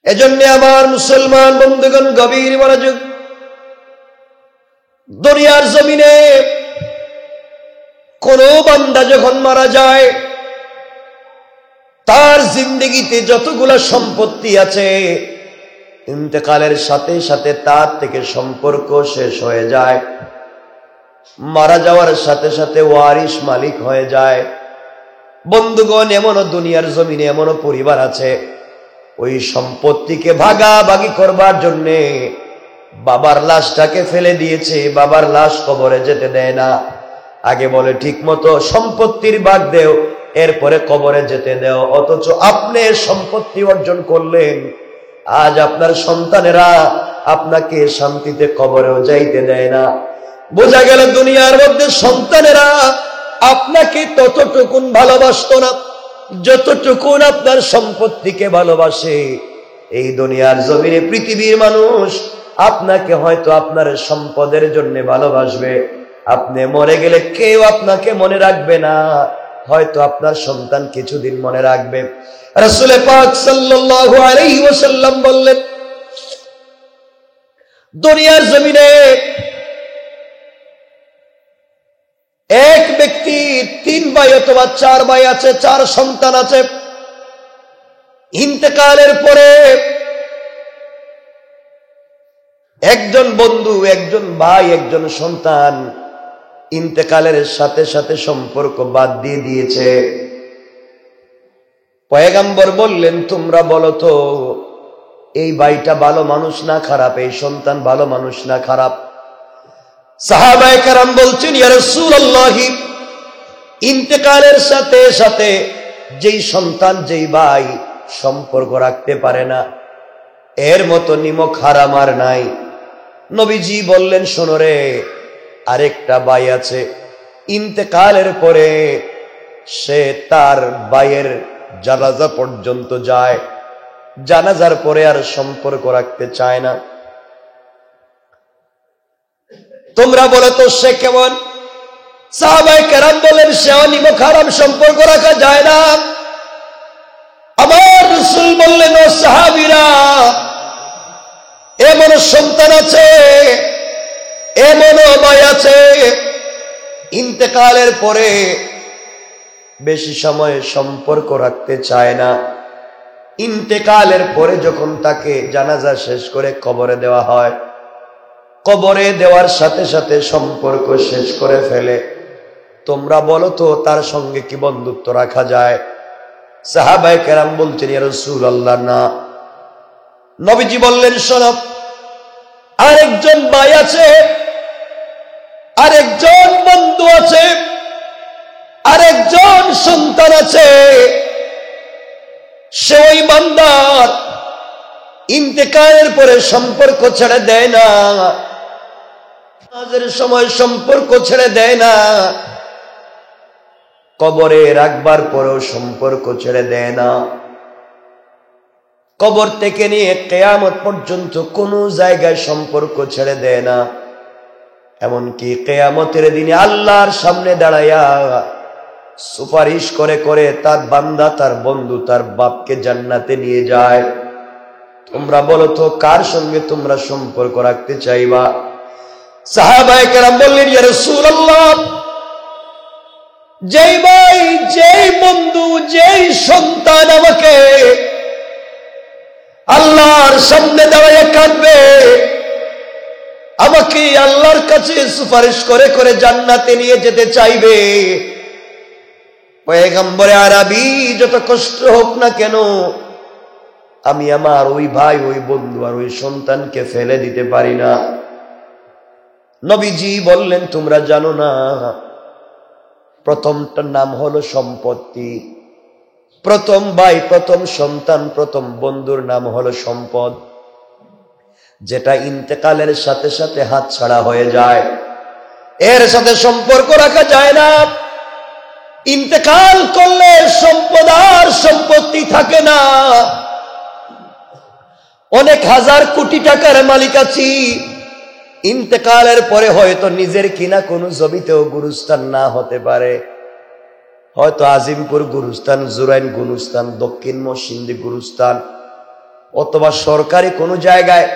এজন্য আমার মুসলমান বন্ধুগণ গভীর মনোযোগ, দুনিয়ার জমিনে কোন বান্দা যখন মারা যায়, তার জিন্দেগিতে যতগুলো সম্পত্তি আছে, ইন্তেকালের সাথে সাথে তার থেকে সম্পর্ক শেষ হয়ে যায়। মারা যাওয়ার সাথে সাথে ওয়ারিশ মালিক হয়ে যায়। বন্ধুগণ, এমনও দুনিয়ার জমিনে এমনও পরিবার আছে, ওই সম্পত্তিকে ভাগাভাগি করবার জন্যে বাবার লাশটাকে ফেলে দিয়েছে, বাবার লাশ কবরে যেতে দেয় না। আগে বলে ঠিক মতো সম্পত্তির ভাগ দেও, এরপরে কবরে যেতে দেও। অথচ আপনি সম্পত্তি অর্জন করলেন, আজ আপনার সন্তানেরা আপনাকে শান্তিতে কবরেও যাইতে দেয় না। বোঝা গেল দুনিয়ার মধ্যে সন্তানেরা আপনাকে ততটুকুন ভালোবাসতো না যতটুকুন আপনার সম্পত্তিকে ভালোবাসে। এই দুনিয়ার জমিনে পৃথিবীর মানুষ আপনাকে হয়তো আপনার সম্পদের জন্য ভালোবাসবে, আপনি মরে গেলে কেউ আপনাকে মনে রাখবে না, হয়তো আপনার সন্তান কিছুদিন মনে রাখবে। রাসূল পাক সাল্লাল্লাহু আলাইহি ওয়াসাল্লাম বললেন, দুনিয়ার জমিনে এক ব্যক্তি 3 ভাই অথবা 4 ভাই আছে, 4 সন্তান আছে। ইন্তেকালের পরে একজন বন্ধু, একজন ভাই, একজন সন্তান ইন্তেকালের সাথে সাথে সম্পর্ক বাদ দিয়ে দিয়েছে। পয়গম্বর বললেন, তোমরা বলো তো, এই ভাইটা ভালো মানুষ না খারাপ, এই সন্তান ভালো মানুষ না খারাপ? সাহাবায়ে কেরাম বলছেন, ইয়া রাসূলুল্লাহ, ইন্তেকালের সাথে সাথে যেই সন্তান, যেই ভাই সম্পর্ক রাখতে পারে না, এর মতো নিমক হারাম আর নাই। নবীজি বললেন, শোনো রে, আরেকটা ভাই আছে, ইন্তেকালের পরে সে তার ভাইয়ের জানাজা পর্যন্ত যায়, জানাজার পরে আর সম্পর্ক রাখতে চায় না। তোমরা বলো তো সে কেমন? সাহাবায়ে কেরাম বলেন, সেও নিমক হারাম, সম্পর্ক রাখা যায় না। আমার রাসূল বললেন, ও সাহাবীরা, এমন সন্তান আছে, এমন ভাই আছে, ইন্তেকালের পরে বেশি সময় সম্পর্ক রাখতে চায় না। ইন্তেকালের পরে যখন তাকে জানাজা শেষ করে কবরে দেওয়া হয়, কবরে দেওয়ার সাথে সাথে সম্পর্ক শেষ করে ফেলে। তোমরা বলো তো, তার সঙ্গে কি বন্ধুত্ব রাখা যায়? সাহাবায়ে কেরাম বলছেন, ইয়া রাসূলুল্লাহ, না। নবীজি বললেন, শোনো, আরেকজন ভাই আছে, আরেকজন বন্ধু আছে, আরেকজন সন্তান আছে, সে ওই বান্দার ইন্তেকালের পরে সম্পর্ক ছেড়ে দেয় না, নামাজের সময় সম্পর্ক ছেড়ে দেয় না, কবরে রাখবার পরেও সম্পর্ক ছেড়ে দেয় না। কবর থেকে নিয়ে কিয়ামত পর্যন্ত কোনো জায়গায় সম্পর্ক ছেড়ে দেয় না। এমনকি কিয়ামতের দিনে আল্লাহর সামনে দাঁড়ায়া সুপারিশ করে করে তার বান্দা, তার বন্ধু, তার বাপকে জান্নাতে নিয়ে যায়। তোমরা বলো তো, কার সঙ্গে তোমরা সম্পর্ক রাখতে চাইবা? সাহাবায়ে কেরাম বললেন, ইয়া রাসূলুল্লাহ, যেই ভাই, যেই বন্ধু, যেই সন্তান আমাকে আল্লাহর সামনে দাঁড়ায় কাঁদবে, আমাকে আল্লাহর কাছে সুপারিশ করে করে জান্নাতে নিয়ে যেতে চাইবে, পয়গম্বরে আরবি যত কষ্ট হোক না কেন, আমি আমার ওই ভাই, ওই বন্ধু আর ওই সন্তানকে ফেলে দিতে পারি না। নবীজি বললেন, তোমরা জানো না, প্রথমটার নাম হলো সম্পত্তি। প্রথম ভাই, প্রথম সন্তান, প্রথম বন্ধুর নাম হলো সম্পদ, যেটা ইন্তেকালের সাথে সাথে হাত ছাড়া হয়ে যায়, এর সাথে সম্পর্ক রাখা যায় না। ইন্তেকাল করলে সম্পদ আর সম্পত্তি থাকে না। অনেক হাজার কোটি টাকার মালিক আছি, ইন্তেকালের পরে হয়তো নিজের কিনা কোনো জমিতেও গুরুস্থান না হতে পারে। হয়তো আজিমপুর গুরুস্থান, জুরাইন গুরুস্থান, দক্ষিণ মসিন্দি গুরুস্থান, অথবা সরকারি কোনো জায়গায়,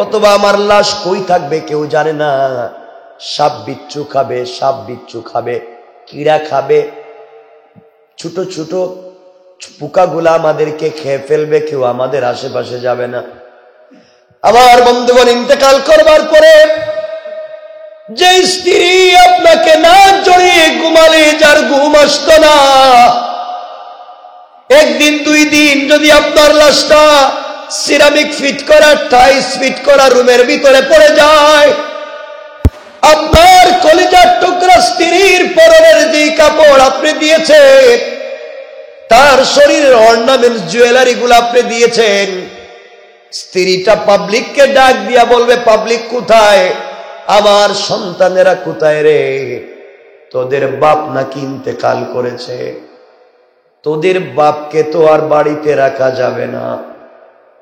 অথবা আমার লাশ কই থাকবে কেউ জানে না। সাপ বিচ্ছু খাবে, সাপ বিচ্ছু খাবে, কীড়া খাবে, ছোট ছোট পোকাগুলা আমাদেরকে খেয়ে ফেলবে, কেউ আমাদের আশেপাশে যাবে না। আমার বন্ধুগণ, ইন্তেকাল করবার পরে যে স্ত্রী আপনাকে না জড়িয়ে ঘুমালে যার ঘুম আসত না, একদিন দুই দিন যদি আপনার লাশটা সিরামিক ফিট করা, টাইলস ফিট করা রুমের ভিতরে পড়ে যায়, আপনার কলিজার টুকরা স্ত্রীর পরনের যে কাপড় আপনি দিয়েছেন, তার শরীরের অর্নামেন্টস, জুয়েলারি গুলো আপনি দিয়েছেন, স্ত্রীটা পাবলিককে ডাক দিয়া বলবে, পাবলিক কোথায়? আমার সন্তানেরা কোথায় রে? তোদের বাপ নাকি ইন্তেকাল করেছে। তোদের বাপকে তো আর বাড়িতে রাখা যাবে না,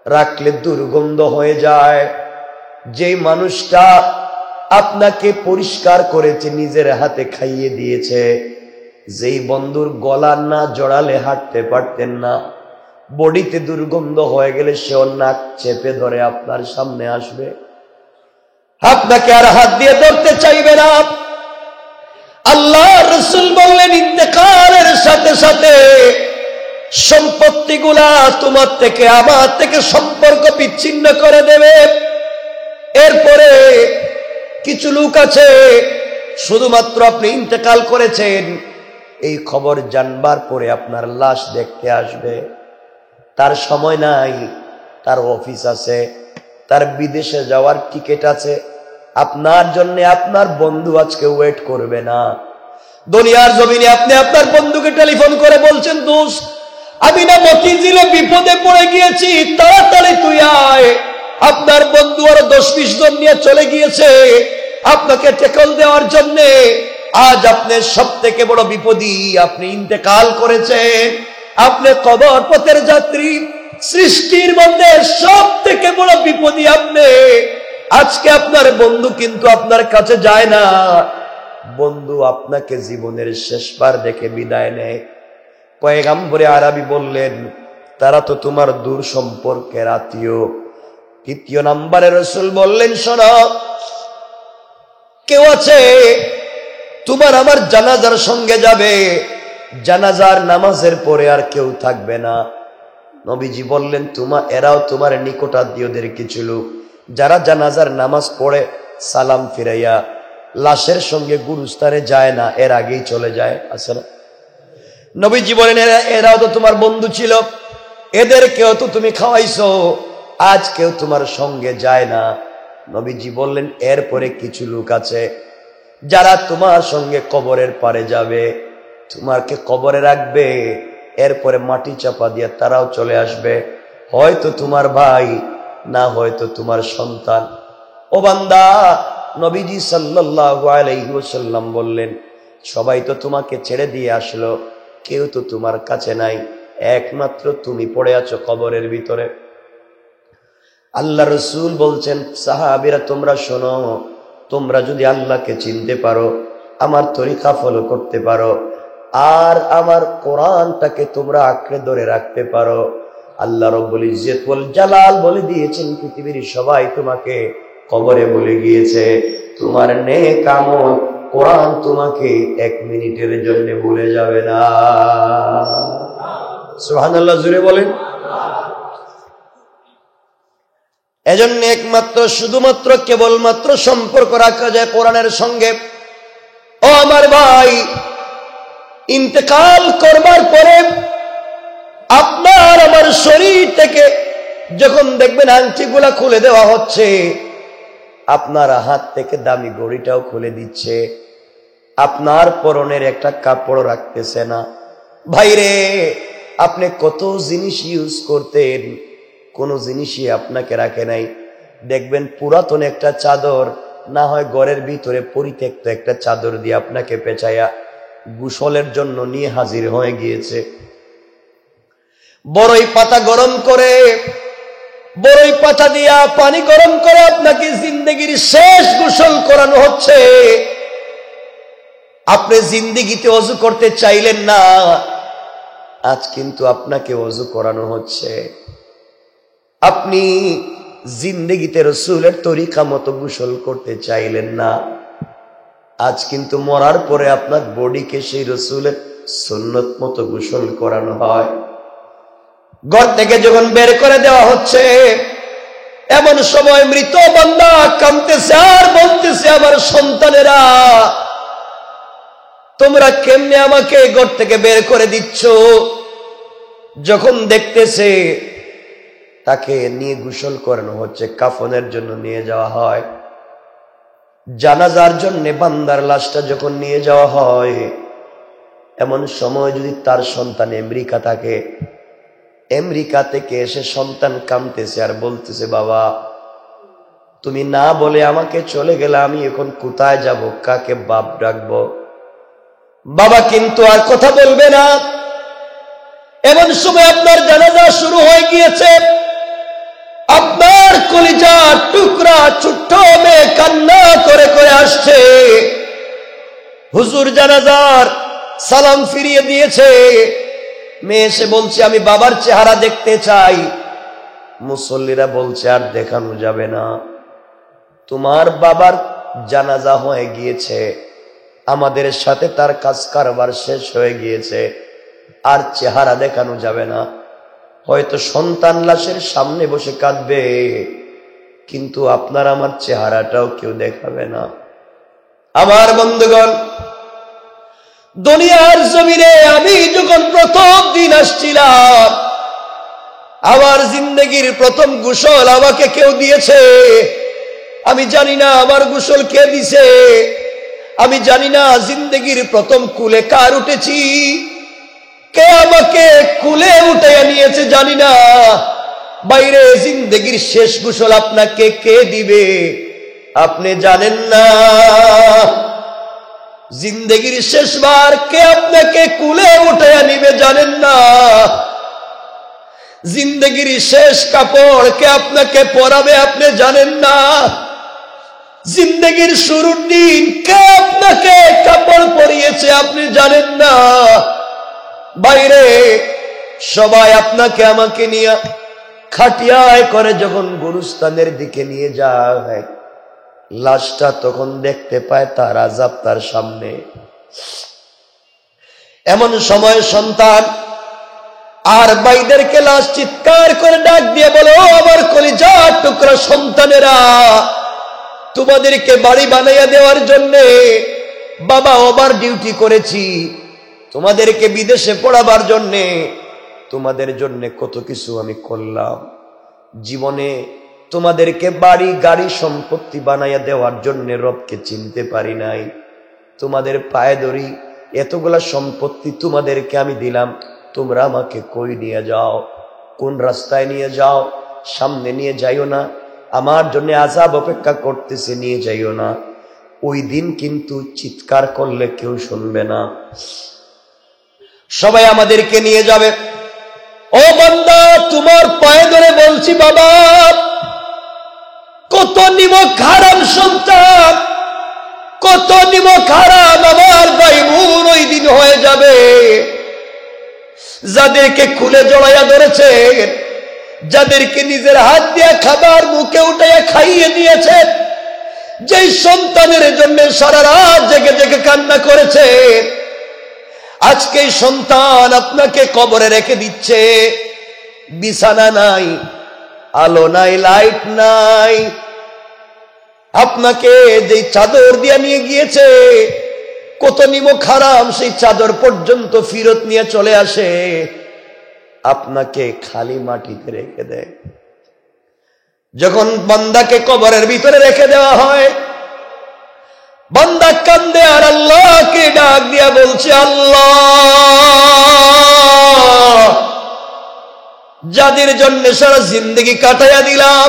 রাখলে দুর্গন্ধ হয়ে যায়। যেই মানুষটা আপনাকে পরিষ্কার করেছে, নিজের হাতে খাইয়ে দিয়েছে, যেই বন্ধুর গলা না জড়ালে হাঁটতে পারতেন না, বডিতে দুর্গন্ধ হয়ে গেলে সেও নাক চেপে ধরে আপনার সামনে আসবে, আপনাকে আর হাত দিয়ে ধরতে চাইবে না। আল্লাহ রাসূল বললেন, ইন্তেকালের সাথে সাথে সম্পত্তিগুলা তোমার থেকে আমার থেকে সম্পর্ক বিচ্ছিন্ন করে দেবে। এরপরে কিছু লোক আছে, শুধুমাত্র আপনি ইন্তেকাল করেছেন এই খবর জানবার পরে আপনার লাশ দেখতে আসবে। তার সময় নাই, তার অফিস আছে, তার বিদেশে যাওয়ার টিকিট আছে, আপনার জন্য আপনার বন্ধু আজকে ওয়েট করবে না। দুনিয়ার জমিনে আপনি আপনার বন্ধুকে টেলিফোন করে বলছেন, দোস্ত আমি না মতিঝিলে বিপদে পড়ে গিয়েছি, তাড়াতাড়ি তুই আয়। আপনার বন্ধু আরো 10-20 জন নিয়ে চলে গিয়েছে আপনাকে টেকল দেওয়ার জন্য। আজ আপনি সব থেকে বড় বিপদী, আপনি ইন্তেকাল করেছেন, আপনি কবর পথের যাত্রী, সৃষ্টির মধ্যে সব থেকে বড় বিপদী আপনি। আজকে আপনার বন্ধু কিন্তু আপনার কাছে যায় না, বন্ধু আপনাকে জীবনের শেষবার দেখে বিদায় নেয়। পয়গম্বরে আরবি বললেন, তারা তো তোমার দূর সম্পর্কের আত্মীয়। তৃতীয় নম্বরে রাসূল বললেন, শোনো, কেউ আছে তোমার আমার জানাজার সঙ্গে যাবে, জানাজার নামাজের পরে আর কেউ থাকবে না। নবীজি বললেন, এরাও তোমার নিকটাত্মীয়দের কিছু লোক, যারা জানাজার নামাজ পড়ে সালাম ফিরাইয়া লাশের সঙ্গে গুরুস্থানে যায় না, এর আগেই চলে যায়, আছে না? নবীজি বলেন, এরাও তো তোমার বন্ধু ছিল, এদেরকেও তো তুমি খাওয়াইছো, আজ কেউ তোমার সঙ্গে যায় না। নবীজি বললেন, এরপরে কিছু লোক আছে যারা তোমার সঙ্গে কবরের পারে যাবে, তোমাকে কবরে রাখবে, এরপরে মাটি চাপা দিয়ে তারাও চলে আসবে, হয়তো তোমার ভাই, না হয়তো তোমার সন্তান। ও বান্দা, নবীজি সাল্লাল্লাহু আলাইহি ওয়াসাল্লাম বললেন, সবাই তো তোমাকে ছেড়ে দিয়ে আসলো, কেউ তো তোমার কাছে নাই, একমাত্র তুমি পড়ে আছো কবরের ভিতরে। আল্লাহ রাসূল বলছেন, সাহাবীরা তোমরা শোনো, তোমরা যদি আল্লাহকে চিনতে পারো, আমার তরিকা ফলো করতে পারো, আর আমার কোরআনটাকে তোমরা আঁকড়ে ধরে রাখতে পারো, আল্লাহ রাব্বুল ইজ্জত ওয়াল জালাল বলে দিয়েছেন, পৃথিবীর সবাই তোমাকে কবরে বলে গিয়েছে, তোমার নেক আমল কোরআন তোমাকে 1 মিনিটের জন্য ভুলে যাবে না। সুবহানাল্লাহ, জোরে বলেন। এজন্য একমাত্র শুধুমাত্র কেবলমাত্র সম্পর্ক রাখা যায় কোরআনের সঙ্গে। ও আমার ভাই, ইন্তেকাল করবার পরে আপনার আমার শরীর থেকে যখন দেখবেন আংটিগুলা খুলে দেওয়া হচ্ছে, আপনার হাত থেকে দামি ঘড়িটাও খুলে দিচ্ছে, আপনার পরনের একটা কাপড় রাখতেছে না। ভাইরে, আপনি কত জিনিস ইউজ করতেন, কোনো জিনিসই আপনাকে রাখে নাই। দেখবেন পুরাতন একটা চাদর, না হয় ঘরের ভিতরে পরিত্যক্ত একটা চাদর দিয়ে আপনাকে পেঁচাইয়া গোসলের জন্য নিয়ে হাজির হয়ে গিয়েছে। বড়ই পাতা গরম করে, বড়ই পাতা দিয়া পানি গরম করে আপনাকে জিন্দেগির শেষ গোসল করানো হচ্ছে। আপনি জিন্দেগিতে ওযু করতে চাইলেন না, আজ কিন্তু আপনাকে ওযু করানো হচ্ছে। আপনি জিন্দেগিতে রসুলের তরিকা মতো গোসল করতে চাইলেন না, আজ কিন্তু মরার পরে আপনার বডিকে সেই রসুলের সুন্নত মতো গোসল করানো হয়। ঘর থেকে যখন বের করে দেওয়া হচ্ছে, এমন সময় মৃত বান্দা কাঁদতেছে আর বলতেছে, আমার সন্তানেরা তোমরা কেমনে আমাকে ঘর থেকে বের করে দিচ্ছ। যখন দেখতেছে তাকে নিয়ে গোসল করানো হচ্ছে, কাফনের জন্য নিয়ে যাওয়া হয়, জানাজার জন্য বান্দার লাশটা যখন নিয়ে যাওয়া হয়, এমন সময় যদি তার সন্তান আমেরিকা থাকে, আমেরিকা থেকে এসে সন্তান কাঁদতেছে আর বলতেছে, বাবা তুমি না বলে আমাকে চলে গেলে, আমি এখন কোথায় যাব, কাকে বাপ ডাকবো। বাবা কিন্তু আর কথা বলবে না। এমন সময় আপনার জানাজা শুরু হয়ে গিয়েছে, আপনার কলিজা টুকরা ছোট্ট মেয়ে কান্না করে করে আসছে। হুজুর জানাজার সালাম ফিরিয়ে দিয়েছে, মেয়ে এসে বলছে, আমি বাবার চেহারা দেখতে চাই। মুসল্লিরা বলছে, আর দেখানো যাবে না, তোমার বাবার জানাজা হয়ে গিয়েছে, আমাদের সাথে তার কাজ কারবার শেষ হয়ে গিয়েছে, আর চেহারা দেখানো যাবে না। হয়তো সন্তান লাশের সামনে বসে কাঁদবে, কিন্তু আপনার আমার চেহারাটাও কেউ দেখাবে না। আমার বন্ধুগণ, দুনিয়ার জমিনে আমি যখন প্রথম দিন আসছিলাম, আমার জিন্দেগির প্রথম গোসল আমাকে কেউ দিয়েছে। আমি জানি না আমার গোসল কে দিছে, আমি জানি না জিন্দেগির প্রথম কুলে কার উঠেছি, কে আমাকে কুলে উঠে নিয়েছে জানি না। বাইরে জিন্দেগির শেষ গোসল আপনাকে কে দিবে আপনি জানেন না। জিন্দেগির শেষবার কে আপনাকে কুলে উঠে নিবে জানেন না। জিন্দেগির শেষ কাপড় কে আপনাকে পরাবে আপনি জানেন না। জিন্দেগির শুরুর দিন কে আপনাকে কাপড় পরিয়েছে আপনি জানেন না। বাইরে সবাই আপনাকে আমাকে নিয়ে খাটিয়ায় করে যখন গুরুস্থানের দিকে নিয়ে যায়, লাশটা তখন দেখতে পায় তার আযাব তার সামনে। এমন সময় সন্তান আর ভাইদেরকে লাশ চিৎকার করে ডাক দিয়ে বলে, ও আমার কলিজার টুকরা সন্তানেরা, তোমাদেরকে বাড়ি বানাইয়া দেওয়ার জন্য বাবা ওভার ডিউটি করেছি, তোমাদেরকে বিদেশে পড়াবার জন্য, তোমাদের জন্য কত কিছু আমি করলাম। জীবনে তোমাদেরকে বাড়ি গাড়ি সম্পত্তি বানাইয়া দেওয়ার জন্য রবকে চিনতে পারি নাই। তোমাদের পায়ে ধরি, এতগুলা সম্পত্তি তোমাদেরকে আমি দিলাম, তোমরা আমাকে কই নিয়ে যাও, কোন রাস্তায় নিয়ে যাও, সামনে নিয়ে যাইও না, আমার জন্য আযাব অপেক্ষা করতেছে, নিয়ে যাইও না। ওই দিন কিন্তু চিৎকার করলে কেউ শুনবে না, সবাই আমাদেরকে নিয়ে যাবে। ও বান্দা, তোমার পায়ে ধরে বলছি বাবা, কত নিমক হারাম সন্তান, কত নিমক হারাম আমার ভাই বোন ওই দিন হয়ে যাবে। যাদেরকে খুলে জড়াইয়া ধরেছেন, যাদেরকে নিজের হাত দিয়ে খাবার মুখে উঠাইয়া খাইয়ে দিয়েছেন, যেই সন্তানের জন্য সারা রাত জেগে জেগে কান্না করেছে, আজকে সন্তান আপনাকে কবরে রেখে দিচ্ছে। বিছানা নাই, আলো নাই, লাইট নাই, আপনাকে যে চাদর দিয়ে নিয়ে গিয়েছে, কত নিমক হারাম সেই চাদর পর্যন্ত ফিরত নিয়ে চলে আসে, আপনাকে খালি মাটিতে রেখে দেয়। যখন বান্দাকে কবরের ভিতরে রেখে দেওয়া হয়, বান্দা কান্দে আর আল্লাহকে ডাক দিয়া বলছে, আল্লাহ, যাদের জন্য সারা জিন্দগি কাটাইয়া দিলাম,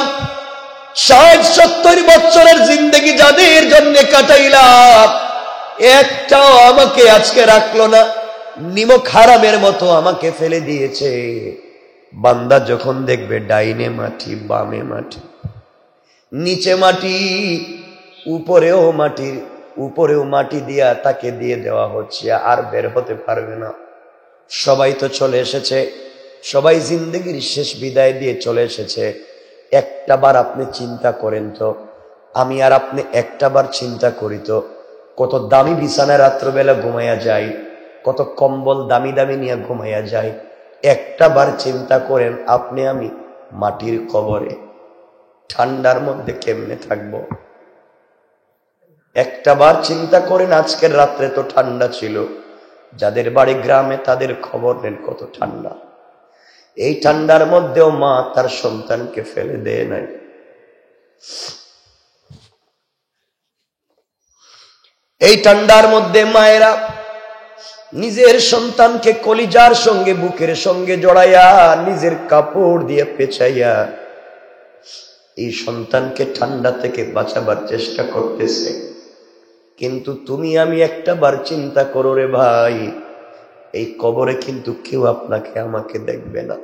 60-70 বছরের জিন্দগি যাদের জন্য কাটাইলাম, একটাও আমাকে আজকে রাখলো না, নিমক হারামের মতো আমাকে ফেলে দিয়েছে। বান্দা যখন দেখবে ডাইনে মাটি, বামে মাটি, নিচে মাটি, উপরেও মাটি দিয়া তাকে দিয়ে দেওয়া হচ্ছে, আর বের হতে পারবে না। সবাই তো চলে এসেছে, সবাই জিন্দগির শেষ বিদায় দিয়ে চলে এসেছে। একটাবার আপনি চিন্তা করেন তো, আমি আর আপনি একটাবার চিন্তা করি তো, কত দামি বিছানায় রাত্রবেলা ঘুমাইয়া যায়, কত কম্বল দামি দামি নিয়ে ঘুমাইয়া যায়। একটাবার চিন্তা করেন আপনি আমি মাটির কবরে ঠান্ডার মধ্যে কেমনে থাকবো। একটাবার চিন্তা করেন, আজকের রাত্রে তো ঠান্ডা ছিল, যাদের বাড়ি গ্রামে তাদের খবর নেন কত ঠান্ডা। এই ঠান্ডার মধ্যেও মা তার সন্তানকে ফেলে দেয় নাই। এই ঠান্ডার মধ্যে মায়েরা নিজের সন্তানকে কলিজার সঙ্গে বুকের সঙ্গে জড়াইয়া নিজের কাপড় দিয়ে পেঁচাইয়া এই সন্তানকে ঠান্ডা থেকে বাঁচাবার চেষ্টা করতেছে। কিন্তু তুমি আমি একটাবার চিন্তা করো রে ভাই, এই কবরে কিন্তু কেউ আপনাকে আমাকে দেখবে না।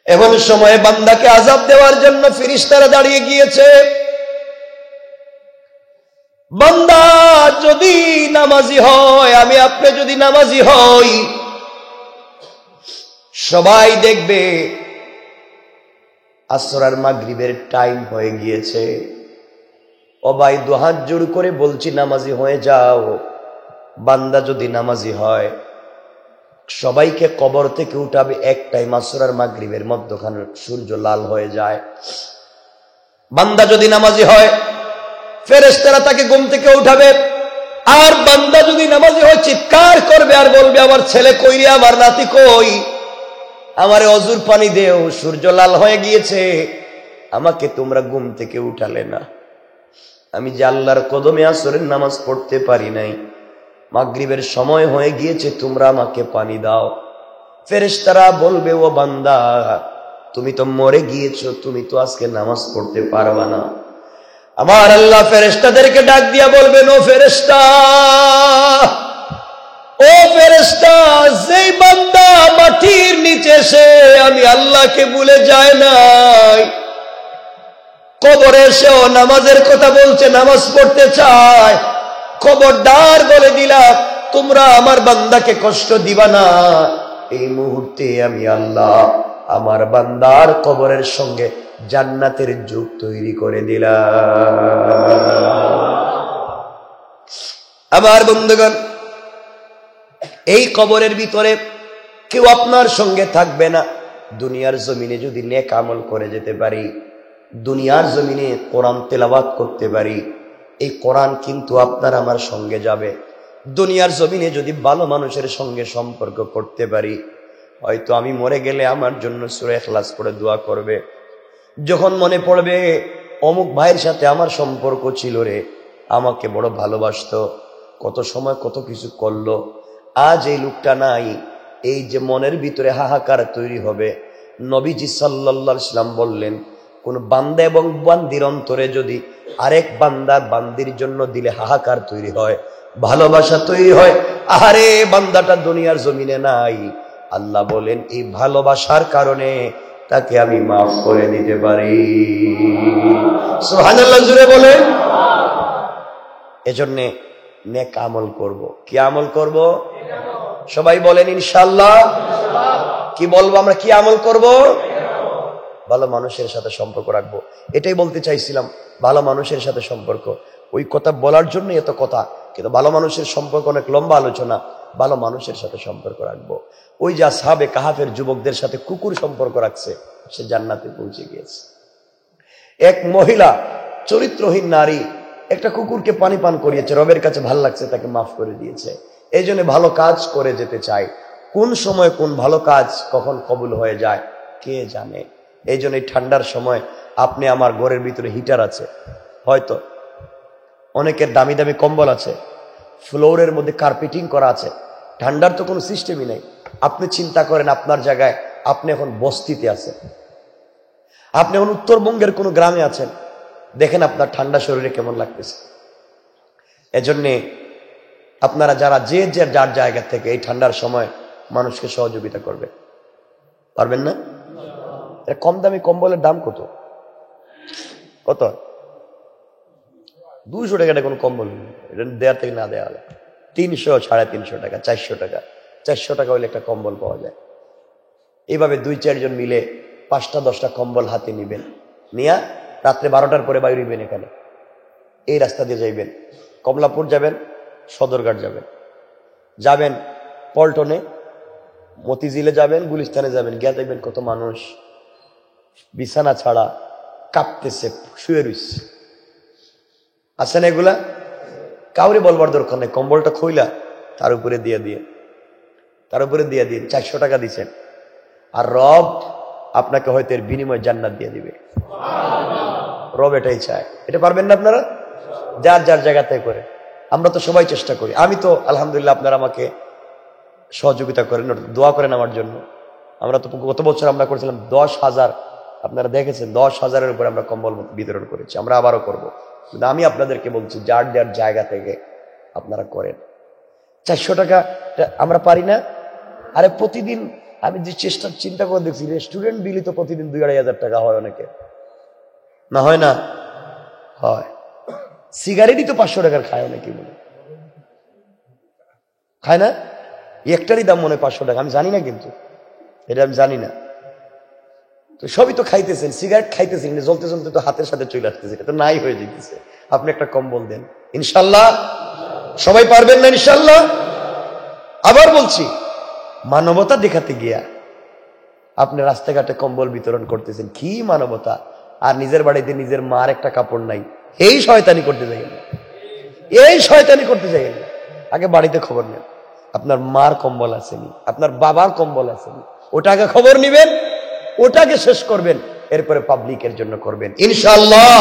এমন সময়ে বান্দাকে আযাব দেওয়ার জন্য ফেরেশতারা দাঁড়িয়ে গিয়েছে। বান্দা যদি নামাজি হয়, আমি আপনি যদি নামাজি হই, সবাই দেখবে আসর আর মাগরিবের টাইম হয়ে গিয়েছে। ও ভাই, দুহাত জোড় করে বলছি নামাজি হয়ে যাও। বান্দা যদি নামাজি হয়, সবাইকে কবর থেকে উঠাবে এক টাইম, আসর আর মাগরিবের মধ্যখানে সূর্য লাল হয়ে যায়। বান্দা যদি নামাজি হয়, ফেরেশতারা তাকে ঘুম থেকে উঠাবে। আর বান্দা যদি নামাজি হয়, চিৎকার করবে আর বলবে, আমার ছেলে কই রে, আমার নাতি কই, আমারে অজুর পানি দেও, সূর্য লাল হয়ে গিয়েছে, আমাকে তোমরা ঘুম থেকে উঠালে না। আমি যে আল্লাহর কদমে আসরের নামাজ পড়তে পারি নাই, মাগরিবের সময় হয়ে গিয়েছে, তোমরা আমাকে পানি দাও। ফেরেশতারা বলবে, ও বান্দা, তুমি তো মরে গিয়েছো, তুমি তো আজকে নামাজ পড়তে পারবা না। আমার আল্লাহ ফেরেশতাদেরকে ডাক দিয়া বলবেন, ও ফেরেশতা, ও ফেরেশতা, যেই বান্দা মাটির নিচে সে আমি আল্লাহকে ভুলে যায় নাই, কবরে এসেও নামাজের কথা বলছে, নামাজ পড়তে চায়, খবরদার বলে দিলাম, তোমরা আমার বান্দাকে কষ্ট দিবা না। এই মুহূর্তে আমি আল্লাহ আমার বান্দার কবরের সঙ্গে জান্নাতের যুগ তৈরি করে দিলাম। আমার বন্ধুগণ, এই কবরের ভিতরে কেউ আপনার সঙ্গে থাকবে না। দুনিয়ার জমিনে যদি নেক আমল করে যেতে পারি, দুনিয়ার জমিনে কোরআন তেলাওয়াত করতে পারি, এই কোরআন কিন্তু আপনার আমার সঙ্গে যাবে। দুনিয়ার জমিনে যদি ভালো মানুষের সঙ্গে সম্পর্ক করতে পারি, হয়তো আমি মরে গেলে আমার জন্য সূরা ইখলাস পড়ে দোয়া করবে। যখন মনে পড়বে অমুক ভাইয়ের সাথে আমার সম্পর্ক ছিল রে, আমাকে বড় ভালোবাসতো, কত সময় কত কিছু করলো, আজ এই লোকটা নাই, এই যে মনের ভিতরে হাহাকার তৈরি হবে। নবীজি সাল্লাল্লাহু আলাইহি ওয়াসাল্লাম বললেন, কোন বান্দা এবং বান্দির অন্তরে যদি আরেক বান্দার বান্দির জন্য দিলে হাহাকার তৈরি হয়, ভালোবাসা তৈরি হয়, আরে বান্দাটা দুনিয়ার জমিনে নাই, আল্লাহ বলেন এই ভালোবাসার কারণে তাকে আমি মাফ করে দিতে পারি। সুবহানাল্লাহ, জোরে বলেন। এজন্য নেক আমল করব। কি আমল করব? সবাই বলেন ইনশাআল্লাহ। কি বলবো আমরা? কি আমল করব? ভালো মানুষের সাথে সম্পর্ক রাখবো। এটাই বলতে চাইছিলাম, ভালো মানুষের সাথে সম্পর্ক। ওই কথা বলার জন্য এত কথা, কিন্তু ভালো মানুষের সম্পর্ক অনেক লম্বা আলোচনা। ভালো মানুষের সাথে সম্পর্ক রাখবো। ওই যে আসহাবে কাহাফের যুবকদের সাথে কুকুর সম্পর্ক রাখছে, সে জান্নাতে পৌঁছে গিয়েছে। এক মহিলা, চরিত্রহীন নারী, একটা কুকুরকে পানি পান করিয়েছে, রবের কাছে ভাল লাগছে, তাকে মাফ করে দিয়েছে। এই জন্য ভালো কাজ করে যেতে চাই। কোন সময় কোন ভালো কাজ কখন কবুল হয়ে যায় কে জানে। এই জন্য ঠান্ডার সময় আপনি আমার ঘরের ভিতরে হিটার আছে, হয়তো অনেকের দামি দামি কম্বল আছে, ফ্লোরের মধ্যে কার্পেটিং করা আছে, ঠান্ডার তো কোনো সিস্টেমই নেই। আপনি চিন্তা করেন আপনার জায়গায়, আপনি এখন বস্তিতে আছেন, আপনি এখন উত্তরবঙ্গের কোনো গ্রামে আছেন, দেখেন আপনার ঠান্ডা শরীরে কেমন লাগতেছে। এজন্যে আপনারা যারা যে যার জায়গা থেকে এই ঠান্ডার সময় মানুষকে সহযোগিতা করবে, পারবেন না? কম দামি কম্বলের দাম কত? কত? 200 টাকা কোনো কম্বল নেই, এটা দেওয়ার থেকে না দেওয়া হলে 300, 350 টাকা, 400 টাকা। 400 টাকা হলে একটা কম্বল পাওয়া যায়। এইভাবে 2-4 জন মিলে 5টা-10টা কম্বল হাতে নিবেন, নিয়া রাত্রে 12টার পরে বাইরিবেন। এখানে এই রাস্তা দিয়ে যাইবেন, কমলাপুর যাবেন, সদরঘাট যাবেন, যাবেন পল্টনে, মতিঝিলে যাবেন, গুলিস্তানে যাবেন, গিয়া দেখবেন কত মানুষ বিছানা ছাড়া কাঁপতেছে, শুয়ে রইছে। আছে না এগুলা? কাউরে বলবার দরকার নেই, কম্বলটা খইলা তার উপরে দিয়ে 400 টাকা দিচ্ছেন, আর রব আপনাকে হয়তো এর বিনিময়ে জান্নাত দিয়ে দিবে। রব এটাই চায়। এটা পারবেন না আপনারা? যার যার জায়গাতে করে। আমরা তো সবাই চেষ্টা করি। আমি তো আলহামদুলিল্লাহ, আপনারা আমাকে সহযোগিতা করেন, দোয়া করেন আমার জন্য। আমরা তো গত বছর আমরা করেছিলাম 10,000, আপনারা দেখেছেন 10,000-এর উপরে আমরা কম্বল বিতরণ করেছি। আমরা আবারও করব, কিন্তু আমি আপনাদেরকে বলছি যার যার জায়গা থেকে আপনারা করেন। 400 টাকা আমরা পারি না? আরে প্রতিদিন আমি যে চিন্তা করে দেখছি, রেস্টুরেন্ট বিলি তো প্রতিদিন 2,500 টাকা হয় অনেকে, না হয় না? হয়। সিগারেটই তো 500 টাকার খায় অনেকে, বলে খায় না? একটারই দাম মনে হয় 500 টাকা, আমি জানি না, কিন্তু এটা আমি জানি না। তো সবই তো খাইতেছেন, সিগারেট খাইতেছেন, জ্বলতে জ্বলতে তো হাতের সাথে চলে আসতেছে, এটা তো নাই হয়ে যেতেছে। আপনি একটা কম্বল দেন, ইনশাল্লাহ সবাই পারবেন না? ইনশাল্লাহ। আবার বলছি, মানবতা দেখাতে গিয়া আপনি রাস্তাঘাটে কম্বল বিতরণ করতেছেন, কি মানবতা! আর নিজের বাড়িতে নিজের মার একটা কাপড় নাই, এই শয়তানি করতে যাই, আগে বাড়িতে খবর নেন আপনার মার কম্বল আসেনি, আপনার বাবার কম্বল আসেনি, ওটাকে খবর নিবেন, ওটাকে শেষ করবেন, এরপরে পাবলিকের জন্য করবেন। ইনশাআল্লাহ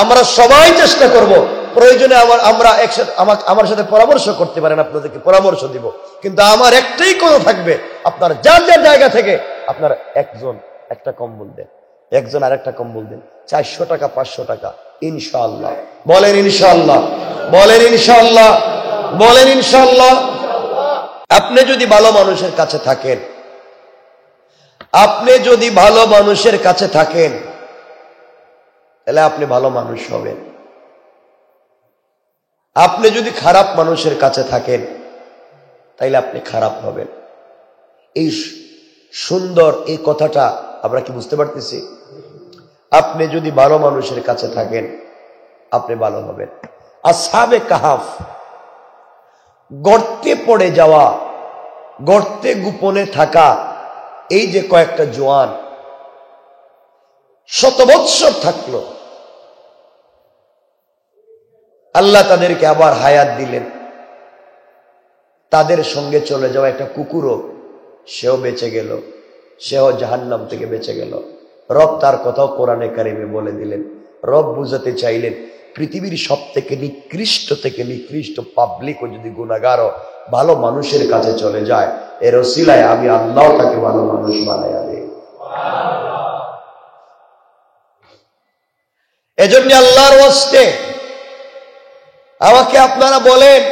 আমরা সবাই চেষ্টা করব। প্রয়োজনে আমরা একসাথে আমার সাথে পরামর্শ করতে পারেন, আপনাদেরকে পরামর্শ দিব, কিন্তু আমার একটাই কথা থাকবে, আপনার যার যার জায়গা থেকে আপনার একজন একটা কম্বল দেন, একজন আরেকটা কম্বল দেন। 400 টাকা, 500 টাকা, ইনশাআল্লাহ। বলেন ইনশাআল্লাহ, বলেন ইনশাআল্লাহ, বলেন ইনশাআল্লাহ। আপনি যদি ভালো মানুষের কাছে থাকেন, আপনি যদি ভালো মানুষের কাছে থাকেন, তাহলে আপনি ভালো মানুষ হবেন। আপনি যদি খারাপ মানুষের কাছে থাকেন, তাইলে আপনি খারাপ হবেন। এই সুন্দর এই কথাটা আমরা কি বুঝতে পারতেছি? আপনি যদি ভালো মানুষের কাছে থাকেন, আপনি ভালো হবেন। আসহাবে কাহাফ, গর্তে পড়ে যাওয়া, গর্তে গোপনে থাকা, এই যে কয়েকটা জওয়ান 100 বৎসর থাকলো, আল্লাহ তাদেরকে আবার হায়াত দিলেন। তাদের সঙ্গে চলে যাওয়া একটা কুকুরও, সেও বেঁচে গেল, সেও জাহান্নাম থেকে বেঁচে গেল। রব তার কথাও কোরআনে কারিমে বলে দিলেন। রব বুঝাতে চাইলেন, পৃথিবীর সব থেকে নিকৃষ্ট পাবলিকও যদি গুনাহগারও ভালো মানুষের কাছে চলে যায়, এর ওসিলায় আমি আল্লাহ তাকে ভালো মানুষ বানাইয়া দেই। এজন্য আল্লাহর ওয়াস্তে আমাকে আপনারা বলেন,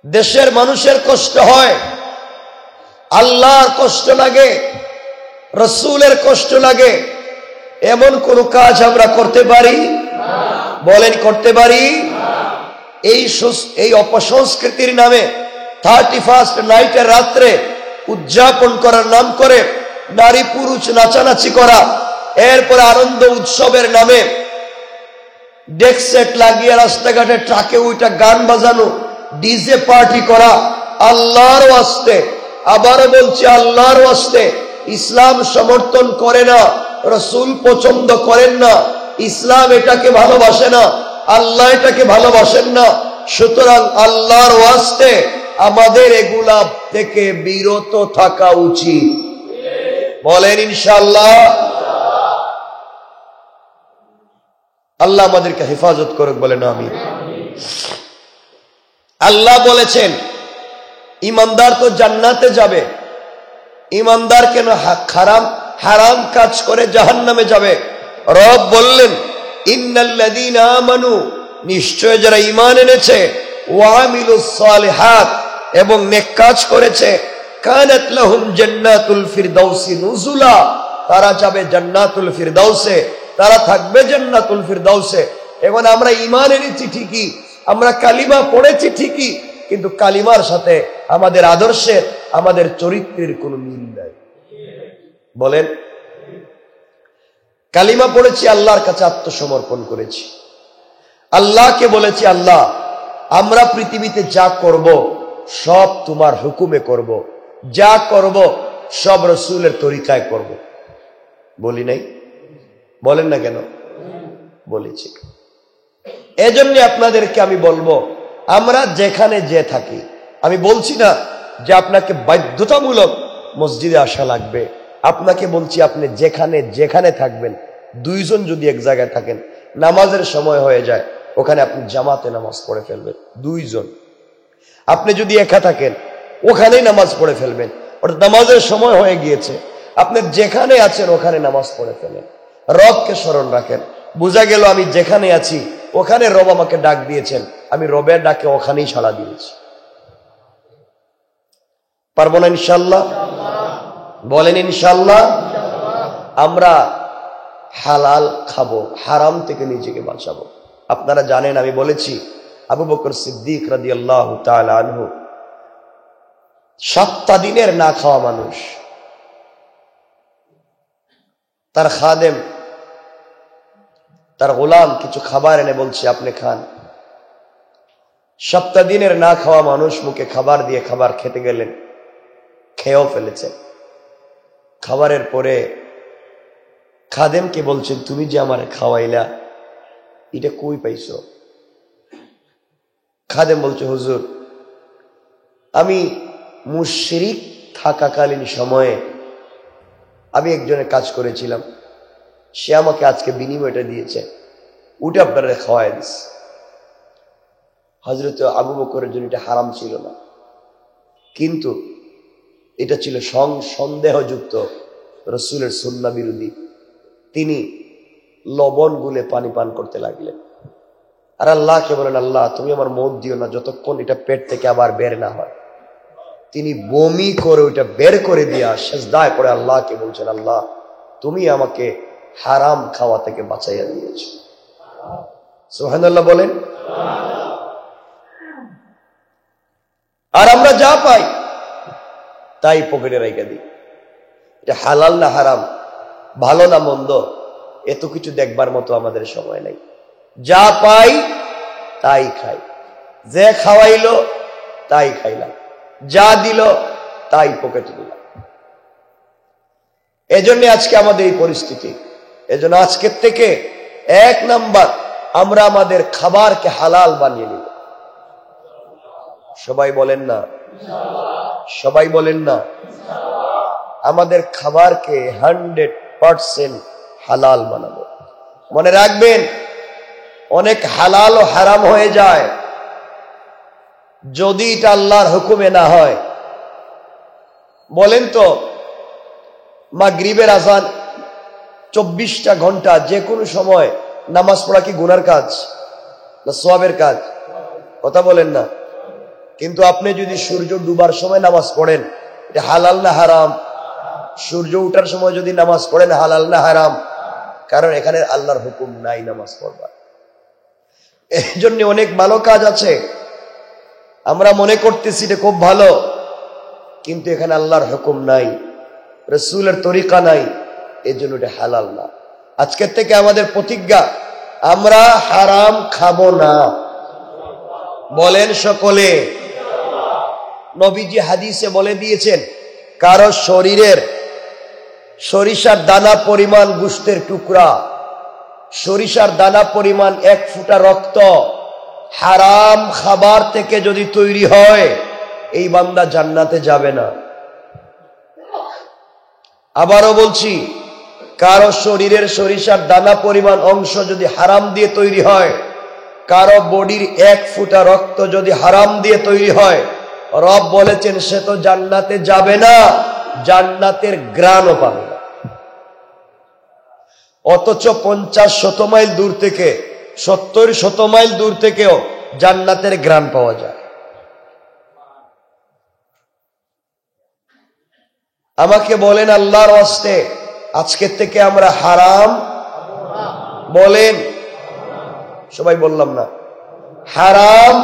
দেশের মানুষের কষ্ট হয়, আল্লাহর কষ্ট লাগে, রাসূলের কষ্ট লাগে, এমন কোন কাজ আমরা করতে পারি? বলেন, করতে পারি? এই অপসংস্কৃতির নামে 31st নাইটের রাত্রে উদযাপন করার নাম করে নারী পুরুষ নাচানাচি করা, এরপরে আনন্দ উৎসবের নামে ডেক সেট লাগিয়ে রাস্তাঘাটে ট্রাকে ওইটা গান বাজানো, ডিজে পার্টি করা, আল্লাহর ওয়াস্তে, আবারও বলছি আল্লাহর ওয়াস্তে, ইসলাম সমর্থন করে না, রাসূল পছন্দ করেন না, ইসলাম এটাকে ভালোবাসে না, আল্লাহ এটাকে ভালোবাসেন না। সুতরাং আল্লাহর ওয়াস্তে আমাদের এগুলা থেকে বিরত থাকা উচিত। বলেন ইনশাআল্লাহ। আল্লাহ আমাদেরকে হেফাজত করুক, বলেন আমিন। আল্লাহ বলেছেন ঈমানদার তো জান্নাতে যাবে, ঈমানদার কেন হারাম কাজ করে জাহান্নামে যাবে? রব বললেন, ইন্নাল্লাযীনা আমানু, নিশ্চয় যারা ঈমান এনেছে, ওয়া আমিলুস সালিহাত, এবং নেক কাজ করেছে, কানাত লাহুম জান্নাতুল ফিরদাউসি নুজুলা, তারা যাবে জান্নাতুল ফিরদাউসে, তারা থাকবে জান্নাতুল ফিরদাউসে। এখন আমরা ঈমান এনেছি ঠিকই, আমরা কালিমা পড়েছি ঠিকই, কিন্তু কালিমার সাথে আমাদের আদর্শের, আমাদের চরিত্রের কোনো মিল নাই। বলেন, কালিমা পড়েছি, আল্লাহর কাছে আত্মসমর্পণ করেছি, আল্লাহকে বলেছি আল্লাহ আমরা পৃথিবীতে যা করব সব তোমার হুকুমে করব, যা করব সব রাসূলের তরিকায় করব। বলি নাই? বলেন না কেন? বলেছি। এজন্য আপনাদেরকে আমি বলবো, আমরা যেখানে যে থাকি, আমি বলছি না যে আপনাকে বাধ্যতামূলক মসজিদে আসা লাগবে, আপনাকে বলছি আপনি যেখানে যেখানে থাকবেন, দুইজন যদি এক জায়গায় থাকেন, নামাজের সময় হয়ে যায়, ওখানে আপনি জামাতে নামাজ পড়ে ফেলবেন। দুইজন। আপনি যদি একা থাকেন, ওখানেই নামাজ পড়ে ফেলবেন, অর্থাৎ নামাজের সময় হয়ে গিয়েছে, আপনি যেখানে আছেন ওখানে নামাজ পড়ে ফেলেন। রবকে স্মরণ রাখেন। বোঝা গেল আমি যেখানে আছি ওখানে রব আমাকে ডাক দিয়েছেন, আমি রবের ডাকে ওখানেই সাড়া দিয়েছি। পারবো না ইনশাল্লাহ? বলেন ইনশাল্লাহ। আমরা হালাল খাবো, হারাম থেকে নিজেকে বাঁচাবো। আপনারা জানেন, আমি বলেছি আবু বকর সিদ্দিক রাদিয়াল্লাহু তাআলা আনহু 7 দিনের না খাওয়া মানুষ। তার খাদেম, তার গোলাম কিছু খাবার এনে বলছে আপনি খান। 7 দিনের না খাওয়া মানুষ মুখে খাবার দিয়ে খাবার খেতে গেলেন, খেয়েও ফেলেছে। খাবারের পরে খাদেমকে বলছেন তুমি যে আমারে খাওয়াইলা, এটা কই পাইছো? খাদেম বলছে হুজুর, আমি মুশরিক থাকাকালীন সময়ে আমি একজনের কাজ করেছিলাম, সে আমাকে আজকে বিনিময়টা দিয়েছে, ওটা আপনারা খাওয়াই দিস। হযরত আবু বকরের জন্য এটা হারাম ছিল না, কিন্তু এটা ছিল সন্দেহযুক্ত, রাসূলের সুন্নাহ বিরোধী। তিনি লবণ গুলে পানি পান করতে লাগলেন, আর আল্লাহকে বলেন আল্লাহ তুমি আমার মৌত দিও না যতক্ষণ এটা পেট থেকে আবার বের না হয়। তিনি বমি করে ওইটা বের করে দিয়া সিজদায় পড়ে আল্লাহকে বলছেন আল্লাহ তুমি আমাকে হারাম খাওয়া থেকে বাঁচাইয়া দিয়েছো। সুবহানাল্লাহ বলেন। আর আমরা যা পাই তাই পকেটে রেখে দিই। এটা হালাল না হারাম, ভালো না মন্দ, এত কিছু দেখবার মতো আমাদের সময় নাই। যা পাই তাই খাই, যে খাওয়াইলো তাই খাইলাম, যা দিল তাই পকেটে দিলাম। এজন্য আজকে আমাদের এই পরিস্থিতি। এজন্য আজকের থেকে 1 নাম্বার আমরা আমাদের খাবারকে হালাল বানিয়ে নিব। সবাই বলেন না, সবাই বলেন না। আমাদের খাবারকে 100% হালাল বানাবো। মনে রাখবেন, অনেক হালাল ও হারাম হয়ে যায় যদি এটা আল্লাহর হুকুমে না হয়। বলেন তো, মাগরিবের আযান 24টা ঘন্টা যে কোনো সময় নামাজ পড়া কি গুনার কাজ না সওয়াবের কাজ? কথা বলেন না। কিন্তু আপনি যদি সূর্য ডুবার সময় নামাজ পড়েন, এটা হালাল না হারাম? সূর্য ওঠার সময় যদি নামাজ পড়েন, হালাল না হারাম? কারণ এখানে আল্লাহর হুকুম নাই নামাজ পড়বা। এই জন্য অনেক ভালো কাজ আছে, আমরা মনে করতেছি এটা খুব ভালো, কিন্তু এখানে আল্লাহর হুকুম নাই, রাসূলের তরিকা নাই, এই জন্য এটা হালাল না। আজকের থেকে আমাদের প্রতিজ্ঞা, আমরা হারাম খাবো না। বলেন সকলে। নবীজি হাদিসে বলে দিয়েছেন, কারো শরীরের সরিষার দানা পরিমাণ গোশতের টুকরা, সরিষার দানা পরিমাণ 1 ফোঁটা রক্ত হারাম খাবার থেকে যদি তৈরি হয়, এই বান্দা জান্নাতে যাবে না। আবারও বলছি, কারো শরীরের সরিষার দানা পরিমাণ অংশ যদি হারাম দিয়ে তৈরি হয়, কারো বডির 1 ফোঁটা রক্ত যদি হারাম দিয়ে তৈরি হয়, রব বলেছেন সে তো জান্নাতে যাবে না, জান্নাতের ঘ্রাণও পাবে না। অথচ 50-100 মাইল দূর থেকে, 70-100 মাইল দূর থেকেও জান্নাতের ঘ্রাণ পাওয়া যায়। আমাকে বলেন আল্লাহর ওয়াস্তে, আজকের থেকে আমরা হারাম বলেন, সবাই বললাম না, হারাম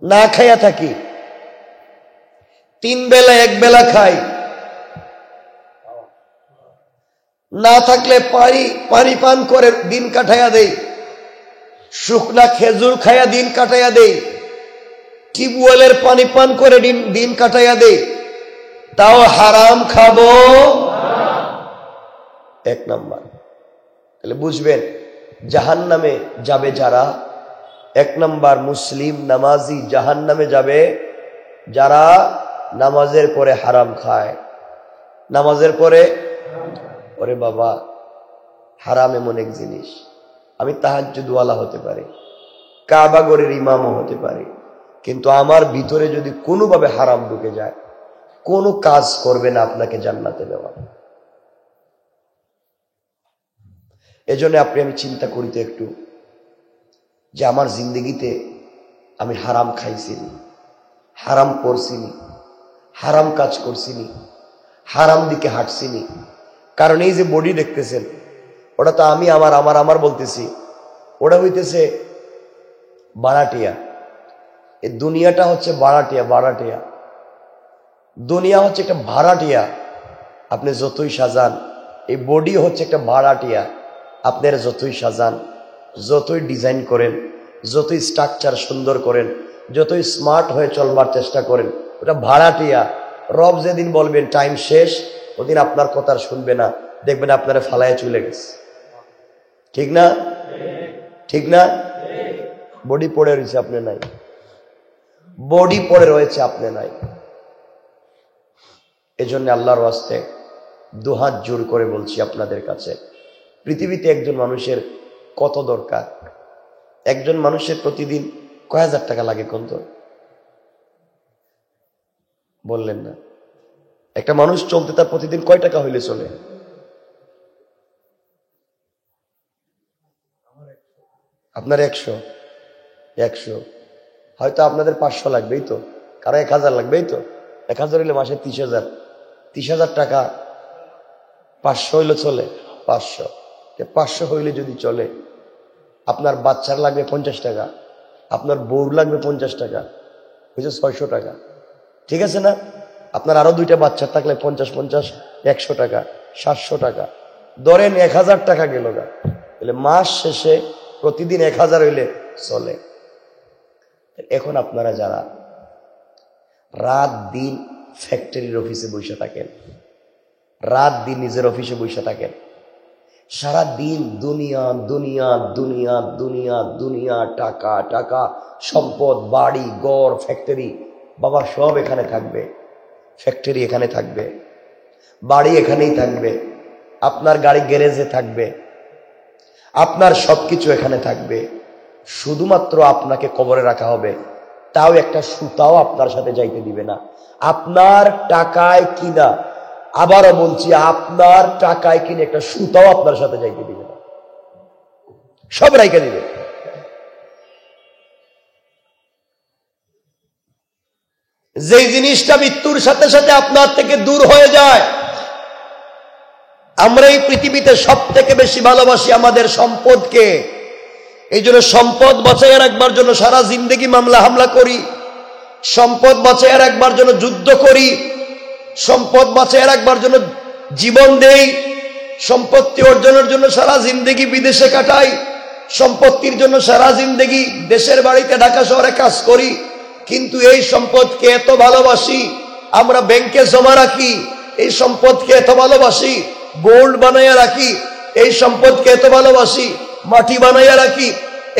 না খাইয়া থাকি। 3 বেলা 1 বেলা খাই, না থাকলে পানি পান করে দিন কাটাইয়া দেই, শুকনা খেজুর খাইয়া দিন কাটাইয়া দেই, টিউবওয়েলের পানি পান করে দিন কাটাইয়া দেই, তাও হারাম খাবো 1 নাম্বার। তাহলে বুঝবেন জাহান্নামে যাবে যারা, 1 নাম্বার মুসলিম নামাজি জাহান্নামে যাবে যারা নামাজের পরে হারাম খায়। নামাজের পরে, ওরে বাবা হারাম এমন এক জিনিস, আমি তাহাজ্জুদওয়ালা হতে পারি, কাবা ঘরের ইমামও হতে পারি, কিন্তু আমার ভিতরে যদি কোনোভাবে হারাম ঢুকে যায়, কোনো কাজ করবে না আপনাকে জান্নাতে দেওয়া। এজন্য আমি চিন্তা করি তো একটু, যে আমার জিন্দগিতে আমি হারাম খাইছিনি, হারাম করছিনি, হারাম কাজ করছিনি, হারাম দিকে হাঁটছিনি। কারণ এই যে বডি দেখতেছেন, ওটা তো আমি আমার বলতেছি, ওটা হইতেছে বাড়াটিয়া। এই দুনিয়াটা হচ্ছে বাড়াটিয়া। দুনিয়া হচ্ছে একটা ভাড়াটিয়া। আপনি যতই সাজান, এই বডি হচ্ছে একটা ভাড়াটিয়া। আপনারা যতই সাজান, যতই ডিজাইন করেন, যতই স্ট্রাকচার সুন্দর করেন, যতই স্মার্ট হয়ে চলবার চেষ্টা করেন, ওটা ভাড়াটিয়া। রব যেদিন বলবেন টাইম শেষ, ওদিন আপনার কথা শুনবে না, দেখবেন আপনারা ফালায় চলে গেছে। ঠিক না? ঠিক না? বডি পড়ে রয়েছে, আপনি নাই। বডি পড়ে রয়েছে, আপনি নাই। এজন্য আল্লাহর ওয়াস্তে দুহাত জোর করে বলছি আপনাদের কাছে, পৃথিবীতে একজন মানুষের কত দরকার? একজন মানুষের প্রতিদিন কয় হাজার টাকা লাগে কোন তো? বললেন না। একটা মানুষ চলতে তার প্রতিদিন কয় টাকা হইলে চলে? আপনার 100 হয়তো আপনাদের 500 লাগবেই তো, কারো 1000 লাগবেই তো। 1000 হইলে মাসে 30,000 টাকা, 500 হইলে চলে। 500 হইলে যদি চলে, আপনার বাচ্চার লাগবে 50 টাকা, আপনার বউর লাগবে 50 টাকা, হয়েছে 600 টাকা। ঠিক আছে না? আপনার আরো 2টা বাচ্চা থাকলে 50, 100 টাকা, 700 টাকা, ধরেন 1000 টাকা গেল গা। তাহলে মাস শেষে প্রতিদিন 1000 হইলে চলে। এখন আপনারা যারা রাত দিন ফ্যাক্টরির অফিসে বসে থাকেন, রাত দিন নিজের অফিসে বসে থাকেন, সারা দিন দুনিয়া দুনিয়া দুনিয়া দুনিয়া দুনিয়া, টাকা টাকা, সম্পদ, বাড়ি ঘর, ফ্যাক্টরি, বাবা সব এখানে থাকবে। ফ্যাক্টরি এখানে থাকবে, বাড়ি এখানেই থাকবে, আপনার গাড়ি গ্যারেজে থাকবে, আপনার সবকিছু এখানে থাকবে। শুধুমাত্র আপনাকে কবরে রাখা হবে, তাও একটা সুতাও আপনার সাথে যাইতে দিবে না। আপনার টাকায় কিনা, আবারও বলছি, আপনার টাকায় কিনে একটা সুতাও আপনার সাথে যাইতে দিবে না, সব রাইখা দিবে। যেই জিনিসটা মৃত্যুর সাথে সাথে আপনার থেকে দূর হয়ে যায়। আমরা এই পৃথিবীতে সব থেকে বেশি ভালোবাসি আমাদের সম্পদকে। এই জন্য সম্পদ বাঁচাইয়া রাখবার জন্য সারা জিন্দেগি মামলা হামলা করি, সম্পদ বাঁচাইয়া রাখবার জন্য যুদ্ধ করি, সম্পদ বাঁচাইয়া রাখবার জন্য জীবন দেই, সম্পত্তি অর্জনের জন্য সারা জিন্দেগি বিদেশে কাটাই, সম্পত্তির জন্য সারা জিন্দেগি দেশের বাড়িতে ঢাকা শহরে কাজ করি। কিন্তু এই সম্পদকে এত ভালোবাসি, আমরা ব্যাংকে জমা রাখি, এই সম্পদকে এত ভালোবাসি, গোল্ড বানাইয়া রাখি, এই সম্পদকে এত ভালোবাসি, মাটি বানাইয়া রাখি,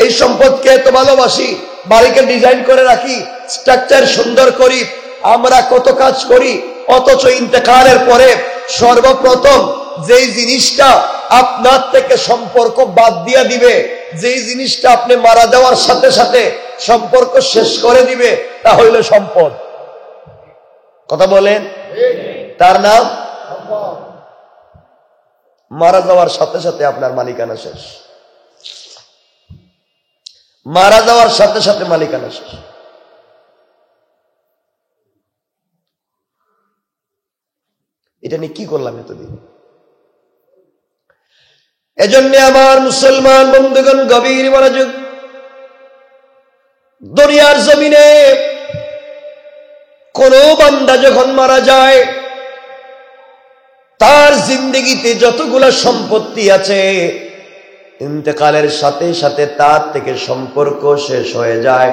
এই সম্পদকে এত ভালোবাসি, বাড়িকে ডিজাইন করে রাখি, স্ট্রাকচার সুন্দর করি, আমরা কত কাজ করি। অথচ ইন্তেকালের পরে সর্বপ্রথম যেই জিনিসটা আপনার থেকে সম্পর্ক বাদ দিয়া দিবে, যেই জিনিসটা আপনি মারা যাওয়ার সাথে সাথে সম্পর্ক শেষ করে দিবে, তা হইল সম্পদ। কথা বলেন? তার নাম মারা যাওয়ার সাথে সাথে আপনার মালিকানা শেষ, মারা যাওয়ার সাথে সাথে মালিকানা শেষ। এটা নিয়ে কি করলাম এতদিন? এজন্য আমার মুসলমান বন্ধুগণ, গভীর মনোযোগ। দুনিয়ার জমিনে কোন বান্দা যখন মারা যায়, তার জিন্দেগিতে যতগুলা সম্পত্তি আছে, ইন্তেকালের সাথে সাথে তার থেকে সম্পর্ক শেষ হয়ে যায়।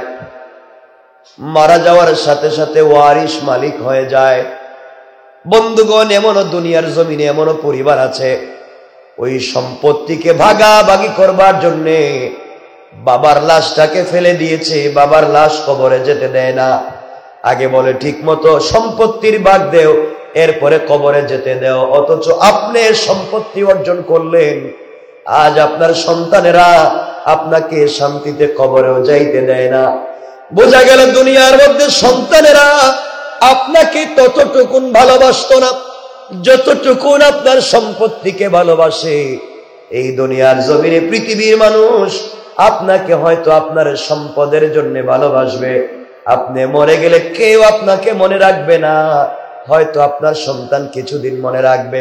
মারা যাওয়ার সাথে সাথে ওয়ারিশ মালিক হয়ে যায়। বন্ধুগণ, এমনও দুনিয়ার জমিনে এমনও পরিবার আছে, ওই সম্পত্তিকে ভাগাভাগি করবার জন্যে বাবার লাশটাকে ফেলে দিয়েছে, বাবার লাশ কবরে যেতে দেয় না। আগে বলে ঠিক মতো সম্পত্তির ভাগ দেও, এরপরে কবরে যেতে দেও। অথচ আপনি সম্পত্তি অর্জন করলেন, আজ আপনার সন্তানেরা আপনাকে শান্তিতে কবরেও যাইতে দেয় না। বোঝা গেল দুনিয়ার মধ্যে সন্তানেরা আপনাকে ততটুকুন ভালোবাসতো না যতটুকুন আপনার সম্পত্তিকে ভালোবাসে। এই দুনিয়ার জমিনে পৃথিবীর মানুষ আপনাকে হয়তো আপনার সম্পদের জন্য ভালোবাসবে, আপনি মরে গেলে কেউ আপনাকে মনে রাখবে না, হয়তো আপনার সন্তান কিছুদিন মনে রাখবে।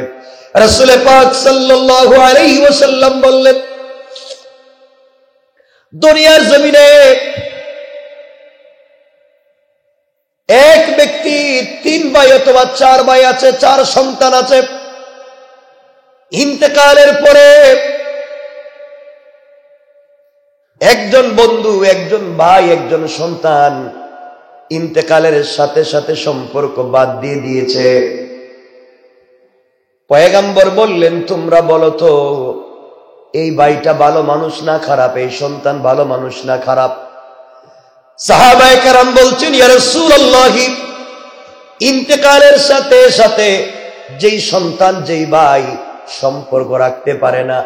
রাসূল পাক সাল্লাল্লাহু আলাইহি ওয়াসাল্লাম বললেন, দুনিয়ার জমিনে এক ব্যক্তি 3 ভাই অথবা 4 ভাই আছে, 4 সন্তান আছে। ইন্তেকালের পরে একজন বন্ধু, একজন ভাই, একজন সন্তান ইন্তেকালের সাথে সাথে সম্পর্ক বাদ দিয়ে দিয়েছে। পয়গম্বর বললেন, তোমরা বলো তো এই ভাইটা ভালো মানুষ না খারাপ, এই সন্তান ভালো মানুষ না খারাপ? সাহাবায়ে কেরাম বলছেন, ইয়া রাসূলুল্লাহ, ইন্তেকালের সাথে সাথে যেই সন্তান যেই ভাই সম্পর্ক রাখতে পারে না,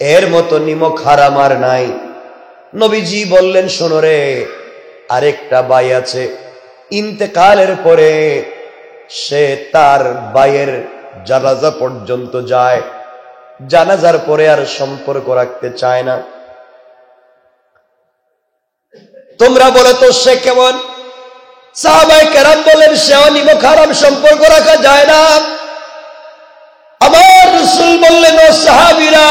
এর মতো নিমক হারাম আর নাই। নবীজি বললেন, শোনো রে, আরেকটা ভাই আছে, ইন্তেকালের পরে সে তার ভাইয়ের জানাজা পর্যন্ত যায়, জানাজার পরে আর সম্পর্ক রাখতে চায় না। তোমরা বলো তো সে কেমন? সাহাবায়ে কেরাম বলেন, সেও নিমক হারাম, সম্পর্ক রাখা যায় না। আমার রাসূল বললেন, ও সাহাবীরা,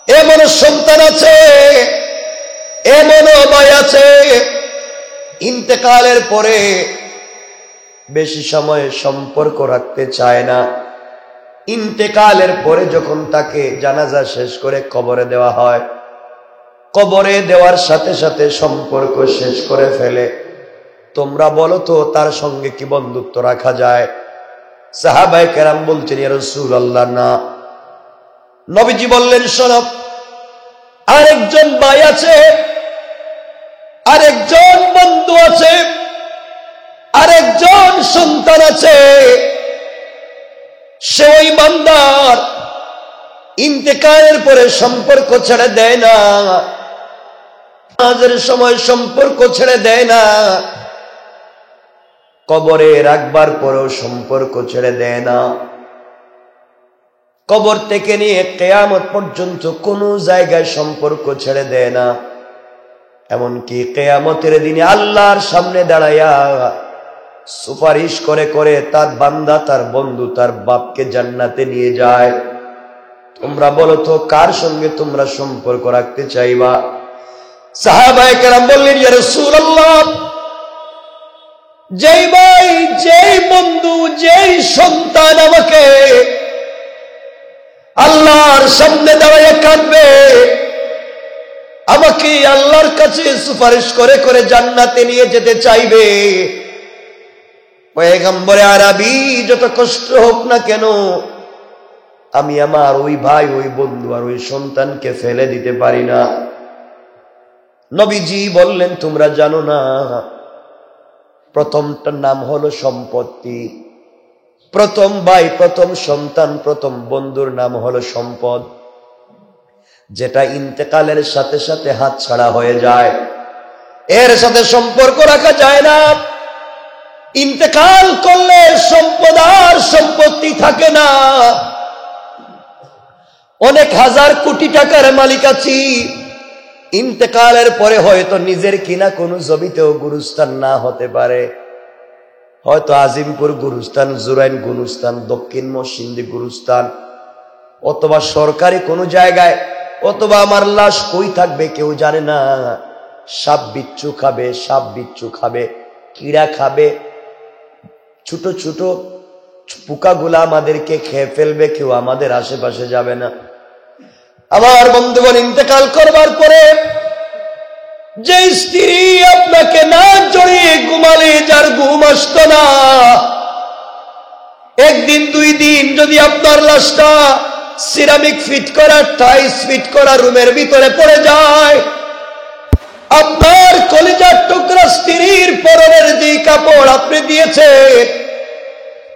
এমন সন্তান আছে, এমনও ভাই আছে, ইন্তেকালের পরে বেশি সময় সম্পর্ক রাখতে চায় না। ইন্তেকালের পরে যখন তাকে জানাজা শেষ করে কবরে দেওয়া হয়, কবরে দেওয়ার সাথে সাথে সম্পর্ক শেষ করে ফেলে। তোমরা বলো তো তার সঙ্গে কি বন্ধুত্ব রাখা যায়? সাহাবায়ে কেরাম বলছেন, ইয়া রাসূলুল্লাহ, না। নবীজি বললেন, শোনো, আরেকজন ভাই আছে, আরেকজন বন্ধু আছে, আরেকজন সন্তান আছে, সে ওই বান্দার ইন্তেকালের পরে সম্পর্ক ছেড়ে দেয় না, নামাজের সময় সম্পর্ক ছেড়ে দেয় না, কবরে রাখবার পরেও সম্পর্ক ছেড়ে দেয় না। কবর থেকে নিয়ে কিয়ামত পর্যন্ত কোনো জায়গায় সম্পর্ক ছেড়ে দেয় না। এমনকি কিয়ামতের দিনে আল্লাহর সামনে দাঁড়ায়া সুপারিশ করে করে তার বান্দা, তার বন্ধু, তার বাপকে জান্নাতে নিয়ে যায়। তোমরা বলো তো কার সঙ্গে তোমরা সম্পর্ক রাখতে চাইবা? সাহাবায়ে কেরাম বললেন, ইয়া রাসূলুল্লাহ, যেই ভাই, যেই বন্ধু, যেই সন্তান আমাকে আল্লাহর সামনে দাঁড়ায় কাঁদবে, আমাকে আল্লাহর কাছে সুপারিশ করে করে জান্নাতে নিয়ে যেতে চাইবে, পয়গম্বরে আরবি যত কষ্ট হোক না কেন, আমি আমার ওই ভাই, ওই বন্ধু আর ওই সন্তানকে ফেলে দিতে পারি না। নবীজি বললেন, তোমরা জানো না, প্রথমটার নাম হলো সম্পত্তি। প্রথম ভাই, প্রথম সন্তান, প্রথম বন্ধুর নাম হলো সম্পদ, যেটা ইন্তেকালের সাথে সাথে হাত ছাড়া হয়ে যায়, এর সাথে সম্পর্ক রাখা যায় না। ইন্তেকাল করলে সম্পদ আর সম্পত্তি থাকে না। অনেক হাজার কোটি টাকার মালিক আছি, ইন্তেকালের পরে হয়তো নিজের কিনা কোনো জমিতেও গুরুস্থান না হতে পারে, হয়তো আজিমপুর গুরুস্থান, জুরাইন গুরুস্থান, দক্ষিণ মসজিদে গুরুস্থান, অথবা সরকারি কোনো জায়গায়, অথবা আমার লাশ কই থাকবে কেউ জানে না। সাপ বিচ্ছু খাবে, সাপ বিচ্ছু খাবে, কিড়া খাবে, ছোট ছোট পোকাগুলা আমাদেরকে খেয়ে ফেলবে, কেউ আমাদের আশেপাশে যাবে না। আমার বন্ধুগণ, ইন্তেকাল করবার পরে যে স্ত্রী আপনাকে না জড়িয়ে ঘুমালে যার ঘুম আসত না, একদিন দুই দিন যদি আপনার লাশটা সিরামিক ফিট করা, টাইলস ফিট করা রুমের ভিতরে পড়ে যায়, আপনার কলিজার টুকরা স্ত্রীর পরনের যে কাপড় আপনি দিয়েছেন,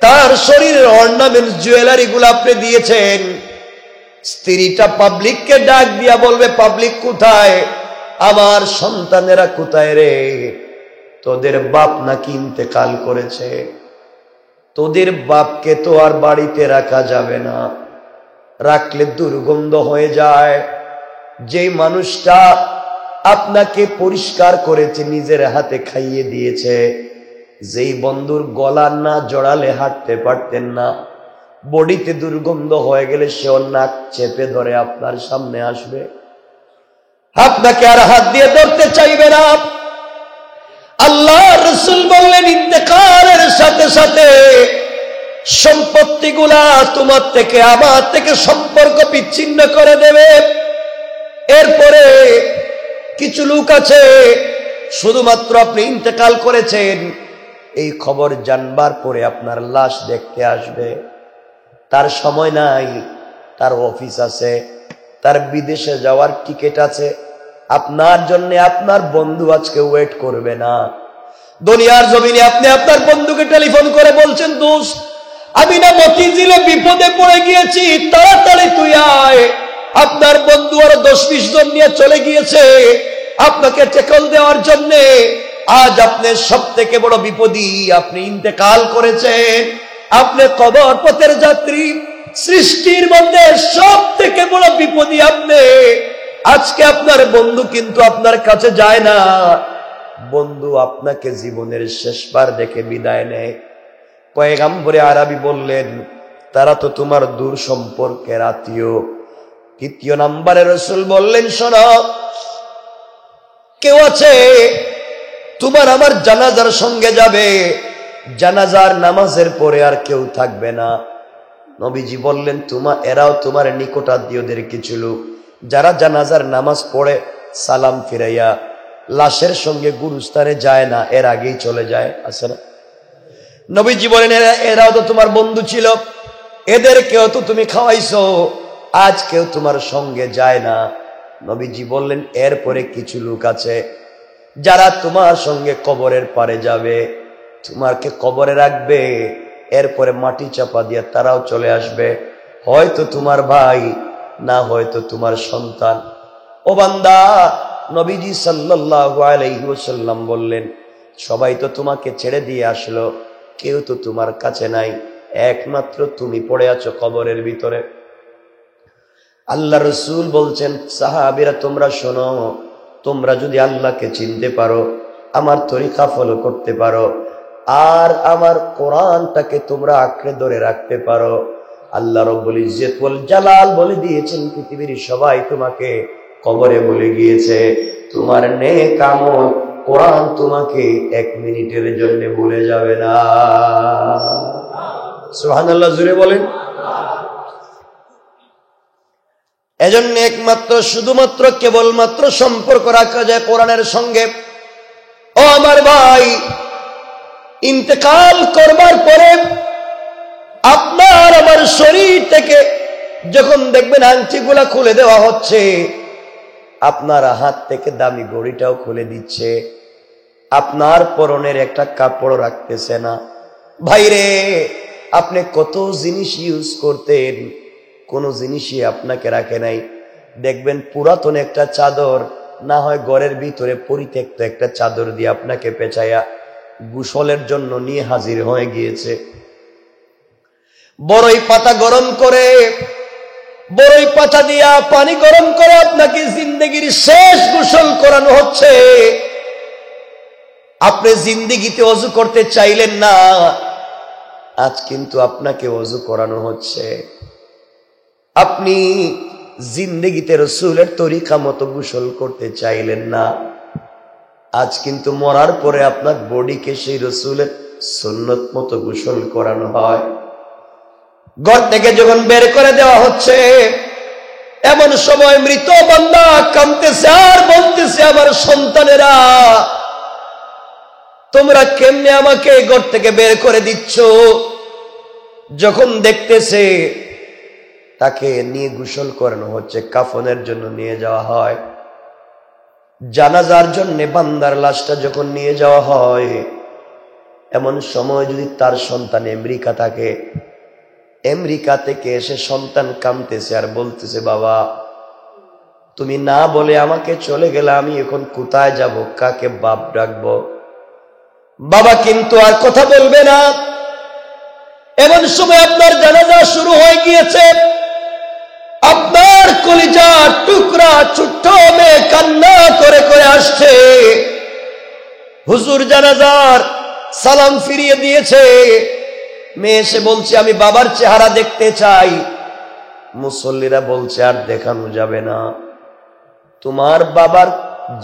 তার শরীরের অর্নামেন্ট জুয়েলারি গুলো আপনি দিয়েছেন, স্ত্রীটা পাবলিককে ডাক দিয়া বলবে, পাবলিক কোথায়, আমার সন্তানেরা কোথায় রে, তোদের বাপ নাকি ইন্তেকাল করেছে, তোদের বাপকে তো আর বাড়িতে রাখা যাবে না, রাখলে দুর্গন্ধ হয়ে যায়। যেই মানুষটা আপনাকে পরিষ্কার করেছে, নিজের হাতে খাইয়ে দিয়েছে, যেই বন্ধুর গলা না জড়ালে হাঁটতে পারতেন না, বডিতে দুর্গন্ধ হয়ে গেলে সেও নাক চেপে ধরে আপনার সামনে আসবে, আপনাকে আর হাত দিয়ে ধরতে চাইবে না। আল্লাহ রাসূল বললেন, ইন্তেকালের সাথে সাথে সম্পত্তিগুলা তোমার থেকে আমার থেকে সম্পর্ক বিচ্ছিন্ন করে দেবে। এরপরে কিছু লোক আছে, শুধুমাত্র আপনি ইন্তেকাল করেছেন এই খবর জানবার পরে আপনার লাশ দেখতে আসবে, তার সময় নাই, তার অফিস আছে, তার বিদেশে যাওয়ার টিকিট আছে, আপনার জন্য আপনার বন্ধু আজকে ওয়েট করবে না। দুনিয়ার জমিনে আপনি আপনার বন্ধুকে টেলিফোন করে বলছেন, দোস্ত আমি না মতিঝিলে বিপদে পড়ে গিয়েছি, তাড়াতাড়ি তুই আয়। আপনার বন্ধু আরো 10-20 জন নিয়ে চলে গিয়েছে আপনাকে টেকল দেওয়ার জন্য। আজ আপনি সব থেকে বড় বিপদী, আপনি ইন্তেকাল করেছেন, আপনি কবর পথের যাত্রী, সৃষ্টির মধ্যে সব থেকে বড় বিপদী আপনি। আজকে আপনার বন্ধু কিন্তু আপনার কাছে যায় না, বন্ধু আপনাকে জীবনের শেষবার দেখে বিদায় নেয়। পয়গম্বরে আরবি বললেন, তারা তো তোমার দূর সম্পর্কের আত্মীয়। তৃতীয় নম্বরে রাসূল বললেন, শোনো, কেউ আছে তোমার আমার জানাজার সঙ্গে যাবে, জানাজার নামাজের পরে আর কেউ থাকবে না। নবীজি বললেন, এরাও তোমার নিকটাত্মীয়দের কিছু লোক, যারা জানাজার নামাজ পড়ে সালাম ফিরাইয়া লাশের সঙ্গে গুরুস্থানে যায় না, এর আগেই চলে যায়, আছে না? নবীজি বলেন, এরাও তো তোমার বন্ধু ছিল, এদেরকেও তো তুমি খাওয়াইছো, আজ কেউ তোমার সঙ্গে যায় না। নবীজি বললেন, এরপরে কিছু লোক আছে যারা তোমার সঙ্গে কবরের পারে যাবে, তোমাকে কবরে রাখবে, এরপরে মাটি চাপা দিয়ে তারাও চলে আসবে, হয়তো তোমার ভাই, না হয়তো তোমার সন্তান। ও বান্দা, নবীজি সাল্লাল্লাহু আলাইহি ওয়াসাল্লাম বললেন, সবাই তো তোমাকে ছেড়ে দিয়ে আসলো, কেউ তো তোমার কাছে নাই, একমাত্র তুমি পড়ে আছো কবরের ভিতরে। আল্লাহ রাসূল বলছেন, সাহাবীরা তোমরা শোনো, তোমরা যদি আল্লাহকে চিনতে পারো, আমার তরিকা ফলো করতে পারো, আর আমার কোরআনটাকে তোমরা আঁকড়ে ধরে রাখতে পারো, আল্লাহ রাব্বুল ইজ্জত ওয়াল জালাল বলে দিয়েছেন, পৃথিবীর সবাই তোমাকে কবরে বলে গিয়েছে, তোমার নেক আমল কোরআন তোমাকে 1 মিনিটের জন্য ভুলে যাবে না। সুবহানাল্লাহ, জোরে বলেন। এজন্য একমাত্র শুধুমাত্র কেবলমাত্র সম্পর্ক রাখা যায় কোরআনের সঙ্গে। ও আমার ভাই, ইন্তেকাল করবার পরে আপনার আমার শরীর থেকে যখন দেখবেন আংটিগুলা খুলে দেওয়া হচ্ছে, আপনার হাত থেকে দামি ঘড়িটাও খুলে দিচ্ছে, আপনার পরনের একটা কাপড় রাখতেছে না। ভাইরে, আপনি কত জিনিস ইউজ করতেন, কোন জিনিসই আপনাকে রাখে নাই। দেখবেন পুরাতন একটা চাদর, না হয় ঘরের ভিতরে পরিত্যক্ত একটা চাদর দিয়ে আপনাকে পেঁচাইয়া গোসলের জন্য নিয়ে হাজির হয়ে গিয়েছে। বড়ই পাতা গরম করে, বড়ই পাতা দিয়া পানি গরম করে আপনাকে জিন্দেগির শেষ গোসল করানো হচ্ছে। আপনি জিন্দেগিতে ওযু করতে চাইলেন না, আজ কিন্তু আপনাকে ওযু করানো হচ্ছে। আপনি জিন্দেগিতে রাসূলের তরিকা মতো গোসল করতে চাইলেন না, আজ কিন্তু মরার পরে আপনার বডিকে সেই রসুলের সুন্নত মতো গোসল করানো হয়। ঘর থেকে যখন বের করে দেওয়া হচ্ছে, এমন সময় মৃত বান্দা কাঁদতেছে আর বলতেছে, আমার সন্তানেরা তোমরা কেমনে আমাকে ঘর থেকে বের করে দিচ্ছ? যখন দেখতেছে তাকে নিয়ে গোসল করানো হচ্ছে, কাফনের জন্য নিয়ে যাওয়া হয়, জানাজার জন্য বান্দার লাশটা যখন নিয়ে যাওয়া হয়, এমন সময় যদি তার সন্তান আমেরিকা থাকে, আমেরিকা থেকে এসে সন্তান কাঁদতেছে আর বলতেছে, বাবা তুমি না বলে আমাকে চলে গেলে, আমি এখন কোথায় যাব, কাকে বাপ ডাকবো? বাবা কিন্তু আর কথা বলবে না। এমন সময় আপনার জানাজা শুরু হয়ে গিয়েছে, আপনার কলিজা টুকরা ছোট্ট মেয়ে কান্না করে করে আসছে, হুজুর জানাজার সালাম ফিরিয়ে দিয়েছে, মেয়ে এসে বলছে আমি বাবার চেহারা দেখতে চাই। মুসল্লিরা বলছে আর দেখানো যাবে না, তোমার বাবার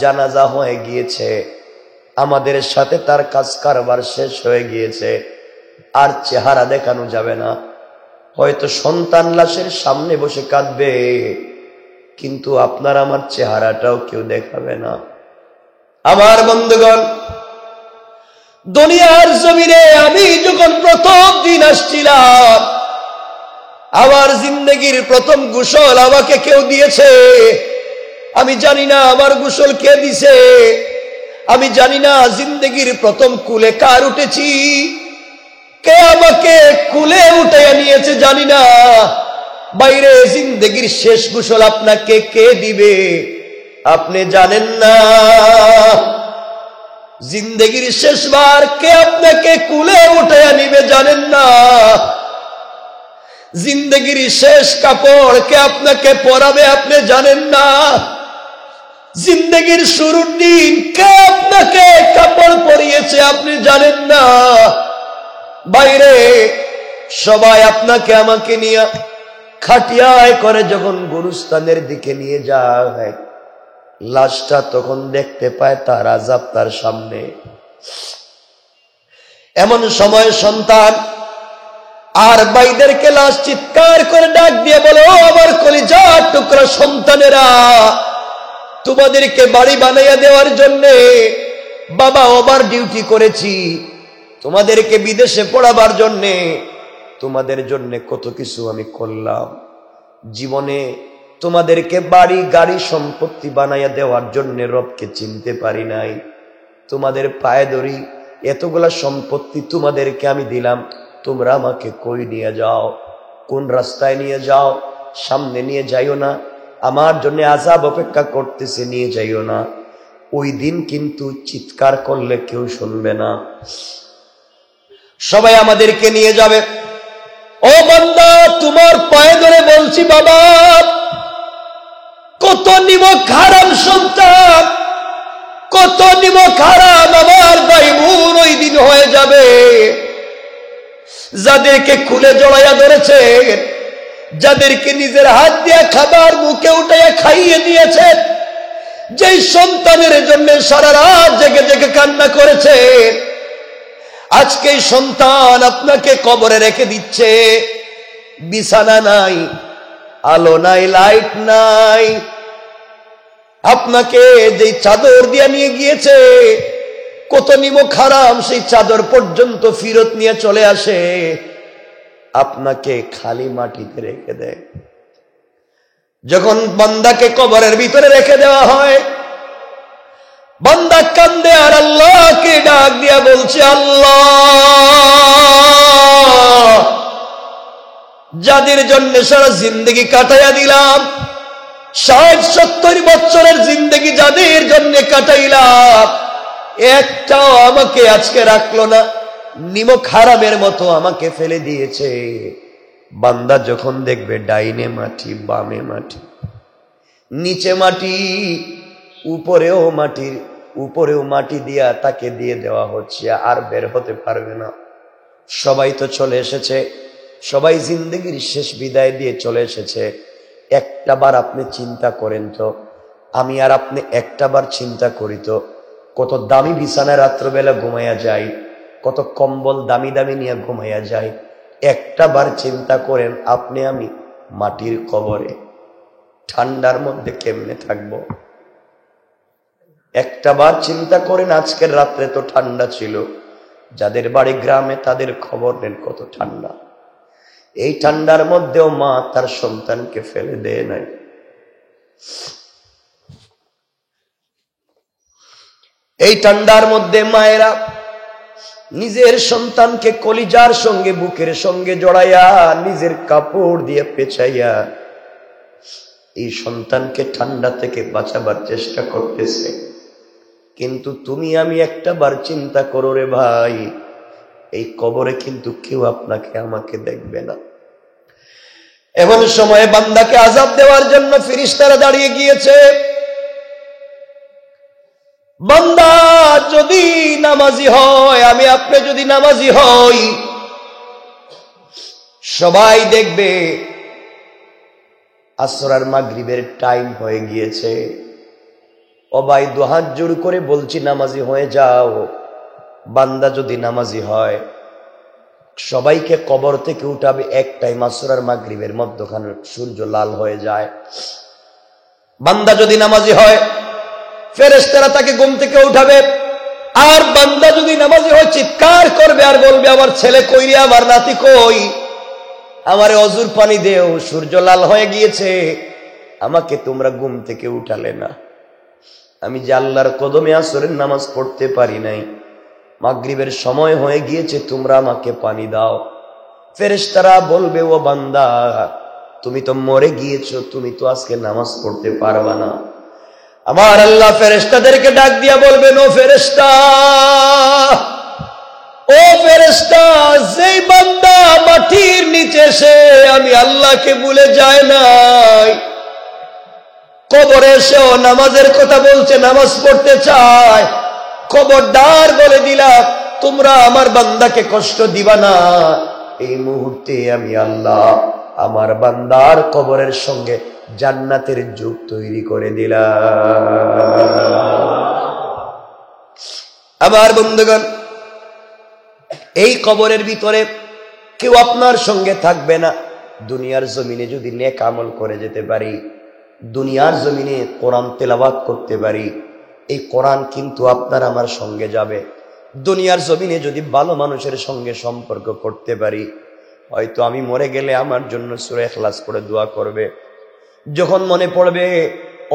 জানাজা হয়ে গিয়েছে, আমাদের সাথে তার কাজ কারবার শেষ হয়ে গিয়েছে, আর চেহারা দেখানো যাবে না। হয়তো সন্তান লাশের সামনে বসে কাঁদবে, কিন্তু আপনার আমার চেহারাটাও কেউ দেখাবে না। আমার বন্ধুগণ, দুনিয়ার জমিনে আমি যখন প্রথম দিন আসছিলাম, আমার জিন্দেগির প্রথম গোসল আমাকে কেউ দিয়েছে। আমি জানি না আমার গোসল কে দিছে, আমি জানি না জিন্দেগির প্রথম কুলে কার উঠেছি, কে আমাকে কুলে উঠে নিয়েছে জানি না। বাইরে জিন্দেগির শেষ গোসল আপনাকে কে দিবে আপনি জানেন না। জিন্দেগির শেষবার কে আপনাকে কুলে উঠে নিবে জানেন না। জিন্দেগির শেষ কাপড় কে আপনাকে পরাবে আপনি জানেন না। জিন্দেগির শুরুর দিন কে আপনাকে কাপড় পরিয়েছে আপনি জানেন না। বাইরে সবাই আপনাকে আমাকে নিয়ে খাটিয়ায় করে যখন গুরুস্থানের দিকে নিয়ে যায়, লাশটা তখন দেখতে পায় তার আযাব তার সামনে। এমন সময় সন্তান আর ভাইদেরকে লাশ চিৎকার করে ডাক দিয়ে বলে, ও আমার কলিজার টুকরা সন্তানেরা, তোমাদেরকে বাড়ি বানাইয়া দেওয়ার জন্য বাবা ওভার ডিউটি করেছি, তোমাদেরকে বিদেশে পড়াবার জন্য, তোমাদের জন্য কত কিছু আমি করলাম। জীবনে তোমাদেরকে বাড়ি গাড়ি সম্পত্তি বানাইয়া দেওয়ার জন্য রবকে চিনতে পারি নাই। তোমাদের পায়ে ধরি, এতগুলা সম্পত্তি তোমাদেরকে আমি দিলাম, তোমরা আমাকে কই নিয়ে যাও, কোন রাস্তায় নিয়ে যাও? সামনে নিয়ে যাইও না, আমার জন্য আযাব অপেক্ষা করতেছে, নিয়ে যাইও না। ওই দিন কিন্তু চিৎকার করলে কেউ শুনবে না, সবাই আমাদেরকে নিয়ে যাবে। ও বান্দা, তোমার পায়ে ধরে বলছি বাবা, কত নিমক হারাম সন্তান, কত নিমক হারাম আমার ভাই বোন ওই দিন হয়ে যাবে। যাদেরকে খুলে জড়াইয়া ধরেছে, যাদেরকে নিজের হাত দিয়ে খাবার মুখে উঠাইয়া খাইয়ে দিয়েছে, যেই সন্তানের জন্য সারা রাত জেগে জেগে কান্না করেছে, আজকে সন্তান আপনাকে কবরে রেখে দিচ্ছে। বিছানা নাই, আলো নাই, লাইট নাই। আপনাকে যেই চাদর দিয়ে নিয়ে গিয়েছে, কত নিমক হারাম সেই চাদর পর্যন্ত ফিরত নিয়ে চলে আসে, আপনাকে খালি মাটিতে রেখে দেয়। যখন বান্দাকে কবরের ভিতরে রেখে দেওয়া হয়, বান্দা কান্দে আর আল্লাহকে ডাক দিয়া বলছে, আল্লাহ, যাদের জন্য সারা জিন্দগি কাটাইয়া দিলাম, 60-70 বছরের জিন্দগি যাদের জন্য কাটাইলাম, একটাও আমাকে আজকে রাখলো না, নিমক হারামের মতো আমাকে ফেলে দিয়েছে। বান্দা যখন দেখবে ডাইনে মাটি, বামে মাটি, নিচে মাটি, উপরেও মাটি দিয়া তাকে দিয়ে দেওয়া হচ্ছে, আর বের হতে পারবে না। সবাই তো চলে এসেছে, সবাই জিন্দগির শেষ বিদায় দিয়ে চলে এসেছে। একটাবার আপনি চিন্তা করেন তো, আমি আর আপনি একটাবার চিন্তা করি তো, কত দামি বিছানায় রাত্রবেলা ঘুমাইয়া যায়, কত কম্বল দামি দামি নিয়ে ঘুমাইয়া যায়। একটা বার চিন্তা করেন, আপনি আমি মাটির কবরে ঠান্ডার মধ্যে কেমনে থাকবো? একটা বার চিন্তা করেন, আজকের রাত্রে তো ঠান্ডা ছিল, যাদের বাড়ি গ্রামে তাদের খবর নেন কত ঠান্ডা। এই ঠান্ডার মধ্যেও মা তার সন্তানকে ফেলে দেয় নাই। এই ঠান্ডার মধ্যে মায়েরা নিজের সন্তানকে কলিজার সঙ্গে বুকের সঙ্গে জড়াইয়া নিজের কাপড় দিয়ে পেঁচাইয়া এই সন্তানকে ঠান্ডা থেকে বাঁচাবার চেষ্টা করতেছে। কিন্তু তুমি আমি একটা বার চিন্তা করো রে ভাই, এই কবরে কিন্তু কেউ আপনাকে আমাকে দেখবে না। এমন সময়ে বান্দাকে আযাব দেওয়ার জন্য ফেরেশতারা দাঁড়িয়ে গিয়েছে। বান্দা যদি নামাজি হয়, আমি আপনি যদি নামাজি হই, সবাই দেখবে আসর আর মাগরিবের টাইম হয়ে গিয়েছে। ও ভাই, দুহাত জোড় করে বলছি নামাজি হয়ে যাও। বান্দা যদি নামাজি হয়, সবাইকে কবর থেকে উঠাবে এক টাইম, আসর আর মাগরিবের মধ্যখানে সূর্য লাল হয়ে যায়। বান্দা যদি নামাজি হয়, ফেরেশতারা তাকে ঘুম থেকে উঠাবে। আর বান্দা যদি নামাজি হয়, চিৎকার করবে আর বলবে, আমার ছেলে কই রে, আমার নাতি কই, আমারে অজুর পানি দেও, সূর্য লাল হয়ে গিয়েছে, আমাকে তোমরা ঘুম থেকে উঠালে না। আমি যে আল্লাহর কদমে আসরের নামাজ পড়তে পারি নাই, মাগরিবের সময় হয়ে গিয়েছে, তোমরা আমাকে পানি দাও। ফেরেশতারা বলবে, ও বান্দা, তুমি তো মরে গিয়েছো, তুমি তো আজকে নামাজ পড়তে পারবা না। আমার আল্লাহ ফেরেশতাদেরকে ডাক দিয়া বলবেন, ও ফেরেশতা, ও ফেরেশতা, যেই বান্দা মাটির নিচে সে আমি আল্লাহকে ভুলে যায় নাই, কবরে এসেও নামাজের কথা বলছে, নামাজ পড়তে চায়, খবরদার বলে দিলাম, তোমরা আমার বান্দাকে কষ্ট দিবা না। এই মুহূর্তে আমি আল্লাহ আমার বান্দার কবরের সঙ্গে জান্নাতের যুগ তৈরি করে দিলাম। আমার বন্ধুগণ, এই কবরের ভিতরে কেউ আপনার সঙ্গে থাকবে না। দুনিয়ার জমিনে যদি নেক আমল করে যেতে পারি, দুনিয়ার জমিনে কোরআন তেলাওয়াত করতে পারি, এই কোরআন কিন্তু আপনার আমার সঙ্গে যাবে। দুনিয়ার জমিনে যদি ভালো মানুষের সঙ্গে সম্পর্ক করতে পারি, হয়তো আমি মরে গেলে আমার জন্য সূরা ইখলাস পড়ে দোয়া করবে। যখন মনে পড়বে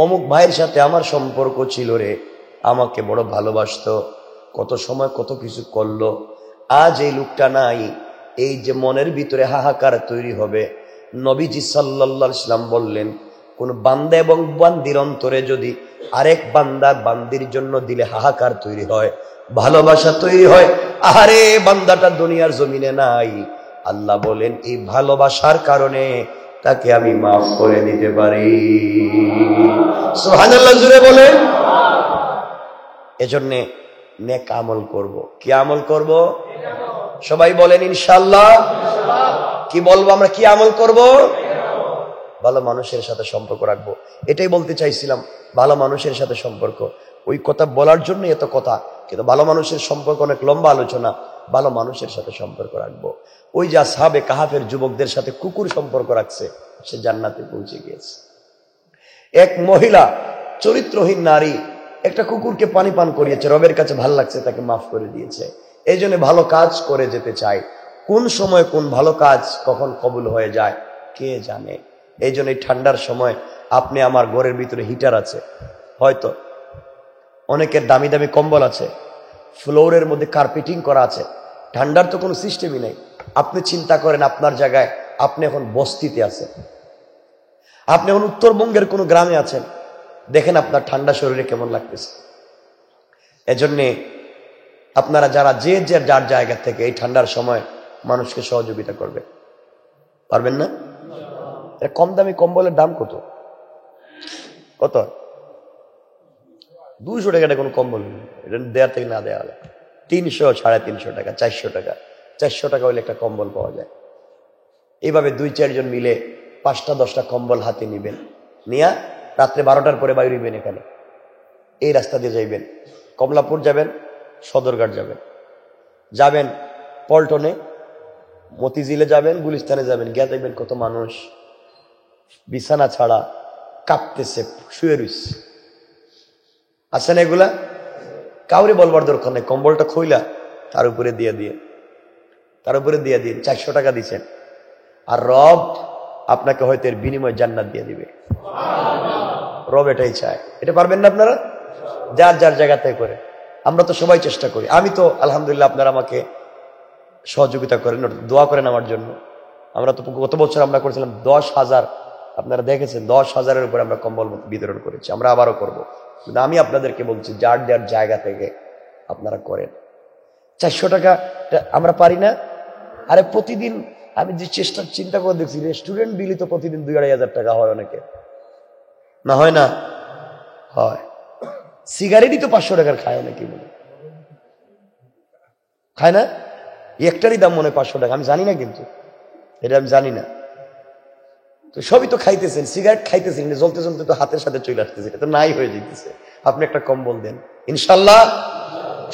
অমুক ভাইয়ের সাথে আমার সম্পর্ক ছিল রে, আমাকে বড় ভালোবাসতো, কত সময় কত কিছু করলো, আজ এই লোকটা নাই, এই যে মনের ভিতরে হাহাকার তৈরি হবে। নবীজি সাল্লাল্লাহু আলাইহি ওয়াসাল্লাম বললেন, কোন বান্দা এবং বান্দির অন্তরে যদি আরেক বান্দা বান্দির জন্য দিলে হাহাকার তৈরি হয়, ভালোবাসা তৈরি হয়, আরে বান্দাটা দুনিয়ার জমিনে নাই, আল্লাহ বলেন এই ভালোবাসার কারণে তাকে আমি মাফ করে দিতে পারি। সুবহানাল্লাহ, জোরে বলেন। এজন্যে নেক আমল করব। কি আমল করব? সবাই বলেন ইনশাআল্লাহ। কি বলবো আমরা? কি আমল করব? ভালো মানুষের সাথে সম্পর্ক রাখবো। এটাই বলতে চাইছিলাম, ভালো মানুষের সাথে সম্পর্ক। ওই কথা বলার জন্য এত কথা, কিন্তু ভালো মানুষের সম্পর্ক অনেক লম্বা আলোচনা। ভালো মানুষের সাথে সম্পর্ক রাখবো। ওই যে আসহাবে কাহাফের যুবকদের সাথে কুকুর সম্পর্ক রাখছে, সে জান্নাতে পৌঁছে গিয়েছে। এক মহিলা, চরিত্রহীন নারী, একটা কুকুরকে পানি পান করিয়েছে, রবের কাছে ভাল লাগছে, তাকে মাফ করে দিয়েছে। এই জন্য ভালো কাজ করে যেতে চাই। কোন সময় কোন ভালো কাজ কখন কবুল হয়ে যায় কে জানে। এই জন্য এই ঠান্ডার সময় আপনি আমার ঘরের ভিতরে হিটার আছে, হয়তো অনেকের দামি দামি কম্বল আছে, ফ্লোরের মধ্যে কার্পেটিং করা আছে, ঠান্ডার তো কোনো সিস্টেমই নেই। আপনি চিন্তা করেন, আপনার জায়গায় আপনি এখন বস্তিতে আছেন, আপনি এখন উত্তরবঙ্গের কোনো গ্রামে আছেন, দেখেন আপনার ঠান্ডা শরীরে কেমন লাগতেছে। এজন্যে আপনারা যারা যে যার জায়গা থেকে এই ঠান্ডার সময় মানুষকে সহযোগিতা করবে, পারবেন না? কম দামি কম্বলের দাম কত? কত? 200 টাকা কোনো কম্বল নেই, এটা দেওয়ার থেকে না দেওয়া হলে 300, 350 টাকা, 400 টাকা। 400 টাকা হলে একটা কম্বল পাওয়া যায়। এইভাবে 2-4 জন মিলে 5টা-10টা কম্বল হাতে নিবেন, নিয়ে রাত্রে 12টার পরে বাইরে এখানে এই রাস্তা দিয়ে যাইবেন, কমলাপুর যাবেন, সদরঘাট যাবেন, যাবেন পল্টনে, মতিঝিলে যাবেন, গুলিস্তানে যাবেন, গিয়া দেখবেন কত মানুষ বিছানা ছাড়া কাঁপতেছে, শুয়ে রইছে। আছে না এগুলা? কাউরে বলবার দরকার নেই, কম্বলটা খইলা তার উপরে দিয়ে 400 টাকা দিচ্ছেন, আর রব আপনাকে হয়তো এর বিনিময়ে জান্নাত দিয়ে দিবে। রব এটাই চায়। এটা পারবেন না আপনারা? যার যার জায়গা থেকে করে। আমরা তো সবাই চেষ্টা করি। আমি তো আলহামদুলিল্লাহ, আপনারা আমাকে সহযোগিতা করেন, দোয়া করেন আমার জন্য। আমরা তো গত বছর আমরা করেছিলাম 10,000, আপনারা দেখেছেন 10,000-এর উপরে আমরা কম্বল বিতরণ করেছি। আমরা আবারও করব, কিন্তু আমি আপনাদেরকে বলছি যার যার জায়গা থেকে আপনারা করেন। 400 টাকা আমরা পারি না? আরে প্রতিদিন আমি যে চিন্তা করে দেখছি, রেস্টুরেন্ট বিলি তো প্রতিদিন 2,500 টাকা হয় অনেকে, না হয় না? হয়। সিগারেটই তো 500 টাকার খায় অনেকে, বলে খায় না? একটারই দাম মনে হয় 500 টাকা, আমি জানি না, কিন্তু এটা আমি জানি না। তো সবই তো খাইতেছেন, সিগারেট খাইতেছেন, জ্বলতে জ্বলতে তো হাতের সাথে চলে আসতেছে, এটা তো নাই হয়ে যেতেছে। আপনি একটা কম্বল দেন, ইনশাল্লাহ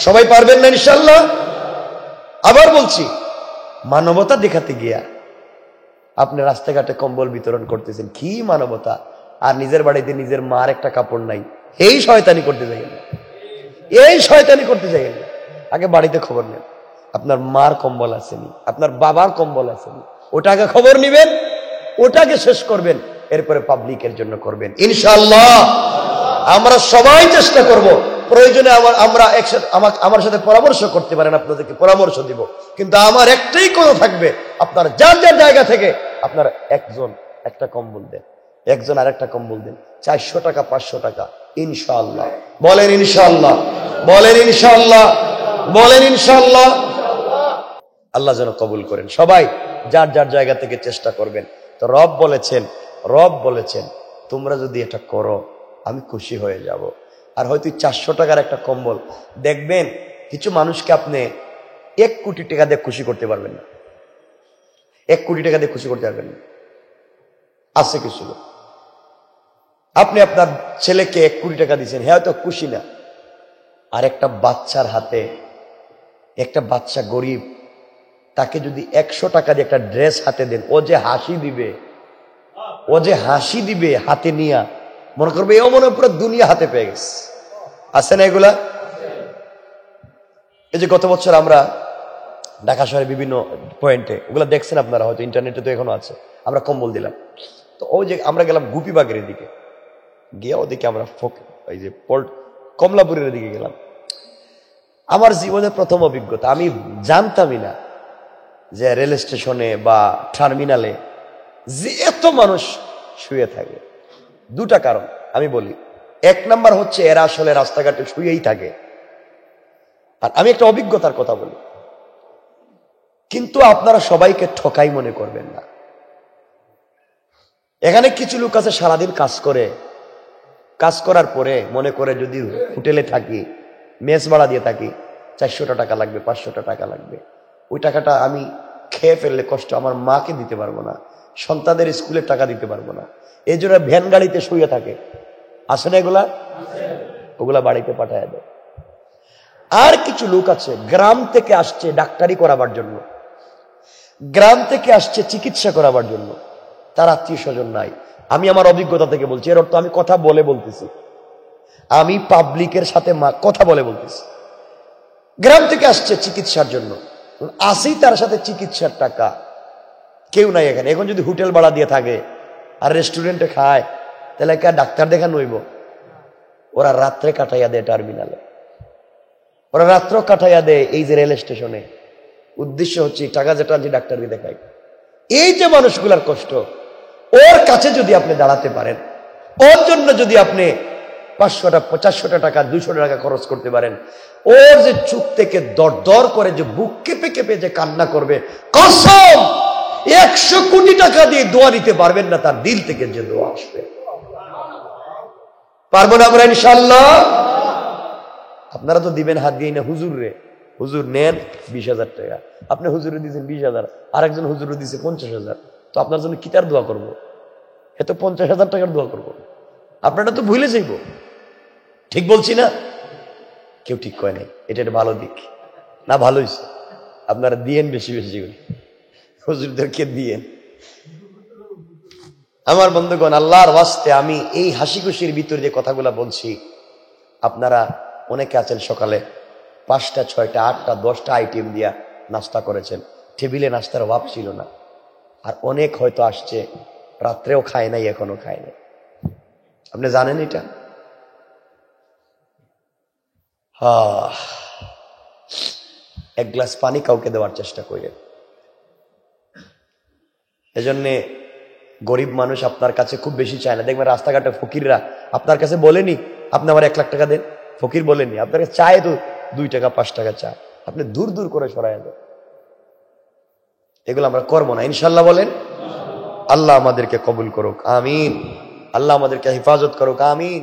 সবাই পারবেন না ইনশাল্লাহ? আবার বলছি, মানবতা দেখাতে গিয়া আপনি রাস্তাঘাটে কম্বল বিতরণ করতেছেন, কি মানবতা! আর নিজের বাড়িতে নিজের মার একটা কাপড় নাই, এই শয়তানি করতে যাইয়েন না, এই শয়তানি করতে যাইয়েন না। আগে বাড়িতে খবর নেন, আপনার মার কম্বল আসেনি, আপনার বাবার কম্বল আসেনি, ওটাকে খবর নিবেন, ওটাকে শেষ করবেন, এরপরে পাবলিকের জন্য করবেন ইনশাআল্লাহ। আমরা সবাই চেষ্টা করব, প্রয়োজনে আমরা একসাথে আমার সাথে পরামর্শ করতে পারেন, আপনাদেরকে পরামর্শ দিব, কিন্তু আমার একটাই কথা থাকবে, আপনার যার যার জায়গা থেকে আপনার একজন একটা কম্বল দেন, একজন আর একটা কম্বল দেন, 400 টাকা 500 টাকা, ইনশাআল্লাহ। বলেন ইনশাআল্লাহ, বলেন ইনশাআল্লাহ, বলেন ইনশাআল্লাহ। আল্লাহ যেন কবুল করেন। সবাই যার যার জায়গা থেকে চেষ্টা করবেন। তো রব বলেছেন তোমরা যদি এটা করো আমি খুশি হয়ে যাব। আর হয়তো 400 টাকার একটা কম্বল, দেখবেন কিছু মানুষকে আপনি 1 কোটি টাকা দিয়ে খুশি করতে পারবেন না, 1 কোটি টাকা দিয়ে খুশি করতে পারবেন না। আছে কিছু লোক, আপনি আপনার ছেলেকে 1 কোটি টাকা দিচ্ছেন, হ্যাঁ হয়তো খুশি না। আর একটা বাচ্চার হাতে, একটা বাচ্চা গরিব, তাকে যদি 100 টাকা দিয়ে একটা ড্রেস হাতে দেন, ও যে হাসি দিবে হাতে নিয়া, মনে করবে এও মনে পুরো দুনিয়া হাতে পেয়ে গেছে। আছে না এগুলা? এই যে গত বছর আমরা ঢাকা শহরে বিভিন্ন পয়েন্টে, ওগুলা দেখছেন আপনারা, হয়তো ইন্টারনেটে তো এখনো আছে, আমরা কম্বল দিলাম। তো ওই যে আমরা গেলাম গুপিবাগের দিকে, গিয়ে ওদিকে আমরা এই যে কমলাপুরের দিকে গেলাম। আমার জীবনের প্রথম অভিজ্ঞতা, আমি জানতামই না যে রেল স্টেশনে বা টার্মিনালে যে এত মানুষ শুয়ে থাকে। 2টা কারণ আমি বলি। 1 নাম্বার হচ্ছে এরা আসলে রাস্তাঘাটে শুয়েই থাকে। আর আমি একটা অভিজ্ঞতার কথা বলি, কিন্তু আপনারা সবাইকে ঠকাই মনে করবেন না। এখানে কিছু লোক আছে সারাদিন কাজ করে, কাজ করার পরে মনে করে যদি হোটেলে থাকি, মেস ভাড়া দিয়ে থাকি, 400 টাকা লাগবে, 500 টাকা লাগবে, ওই টাকাটা আমি খেয়ে ফেললে কষ্ট, আমার মাকে দিতে পারবো না, সন্তানদের স্কুলের টাকা দিতে পারবো না, এই জন্য ভ্যান গাড়িতে শুয়ে থাকে। আসে না এগুলা? ওগুলা বাড়িতে পাঠায় দেয়। আর কিছু লোক আছে গ্রাম থেকে আসছে ডাক্তারি করাবার জন্য, গ্রাম থেকে আসছে চিকিৎসা করাবার জন্য, তার আত্মীয় স্বজন নাই। আমি আমার অভিজ্ঞতা থেকে বলছি, এর অর্থ আমি কথা বলে বলতেছি, আমি পাবলিকের সাথে কথা বলে বলতেছি। গ্রাম থেকে আসছে চিকিৎসার জন্য, আসেই তার সাথে চিকিৎসার টাকা কেউ নাই এখানে। এখন যদি হোটেল ভাড়া দিয়ে থাকে আর রেস্টুরেন্টে খায়, তাহলে কে ডাক্তার দেখা নইব? ওরা রাত্রে কাটাইয়া দেয় টার্মিনালে, ওরা রাত্র কাটাইয়া দেয় এই যে রেল স্টেশনে। উদ্দেশ্য হচ্ছে টাকা যেটা যে ডাক্তারকে দেখায়। এই যে মানুষগুলার কষ্ট, ওর কাছে যদি আপনি দাঁড়াতে পারেন, ওর জন্য যদি আপনি 500 টাকা 500 টাকা 200 টাকা খরচ করতে পারেন, ওর যে চোখ থেকে দর দর করে যে বুক কেঁপে কেঁপে যে কান্না করবে, কসম 100 কোটি টাকা দিয়ে দোয়া দিতে পারবেন না তার দিল থেকে যে দোয়া আসবে। পারবো না আমরা ইনশাআল্লাহ? আপনারা তো দিবেন হাত দিয়ে না হুজুর রে, হুজুর নেন 20,000 টাকা, আপনি হুজুরে দিয়েছেন 20,000, আরেকজন হুজুরে দিয়েছে 50,000, তো আপনার জন্য কি তার দোয়া করবো? এ তো 50,000 টাকার দোয়া করবো, আপনারা তো ভুলে যাইব। ঠিক বলছি না? কেউ ঠিক করে নাই। এটা একটা ভালো দিক না? ভালো হয়েছে, আপনারা দিয়েন বেশি বেশি করে, হুজুরদেরকে দিয়েন। আমার বন্ধুগণ, আল্লাহর ওয়াস্তে আমি এই হাসি খুশির ভিতরে যে কথাগুলা বলছি, আপনারা অনেকে আছেন সকালে 5টা 6টা 8টা 10টা আইটেম দিয়া নাস্তা করেছেন, টেবিলে নাস্তার অভাব ছিল না। আর অনেক হয়তো আসছে রাত্রেও খায় নাই, এখনো খায় নাই। আপনি জানেন এটা? এক গ্লাস পানি কাউকে দেওয়ার চেষ্টা করেন। এজন্যে গরিব মানুষ আপনার কাছে খুব বেশি চায় না। দেখবেন রাস্তাঘাটে ফকিররা আপনার কাছে বলেনি আপনি আমার 1 লাখ টাকা দেন, ফকির বলেননি, আপনার কাছে চায় তো 2 টাকা 5 টাকা চায়, আপনি দূর দূর করে সরাই দেন। এগুলো আমরা করবো না, ইনশাল্লাহ বলেন। আল্লাহ আমাদেরকে কবুল করুক, আমিন। আল্লাহ আমাদেরকে হেফাজত করুক, আমিন।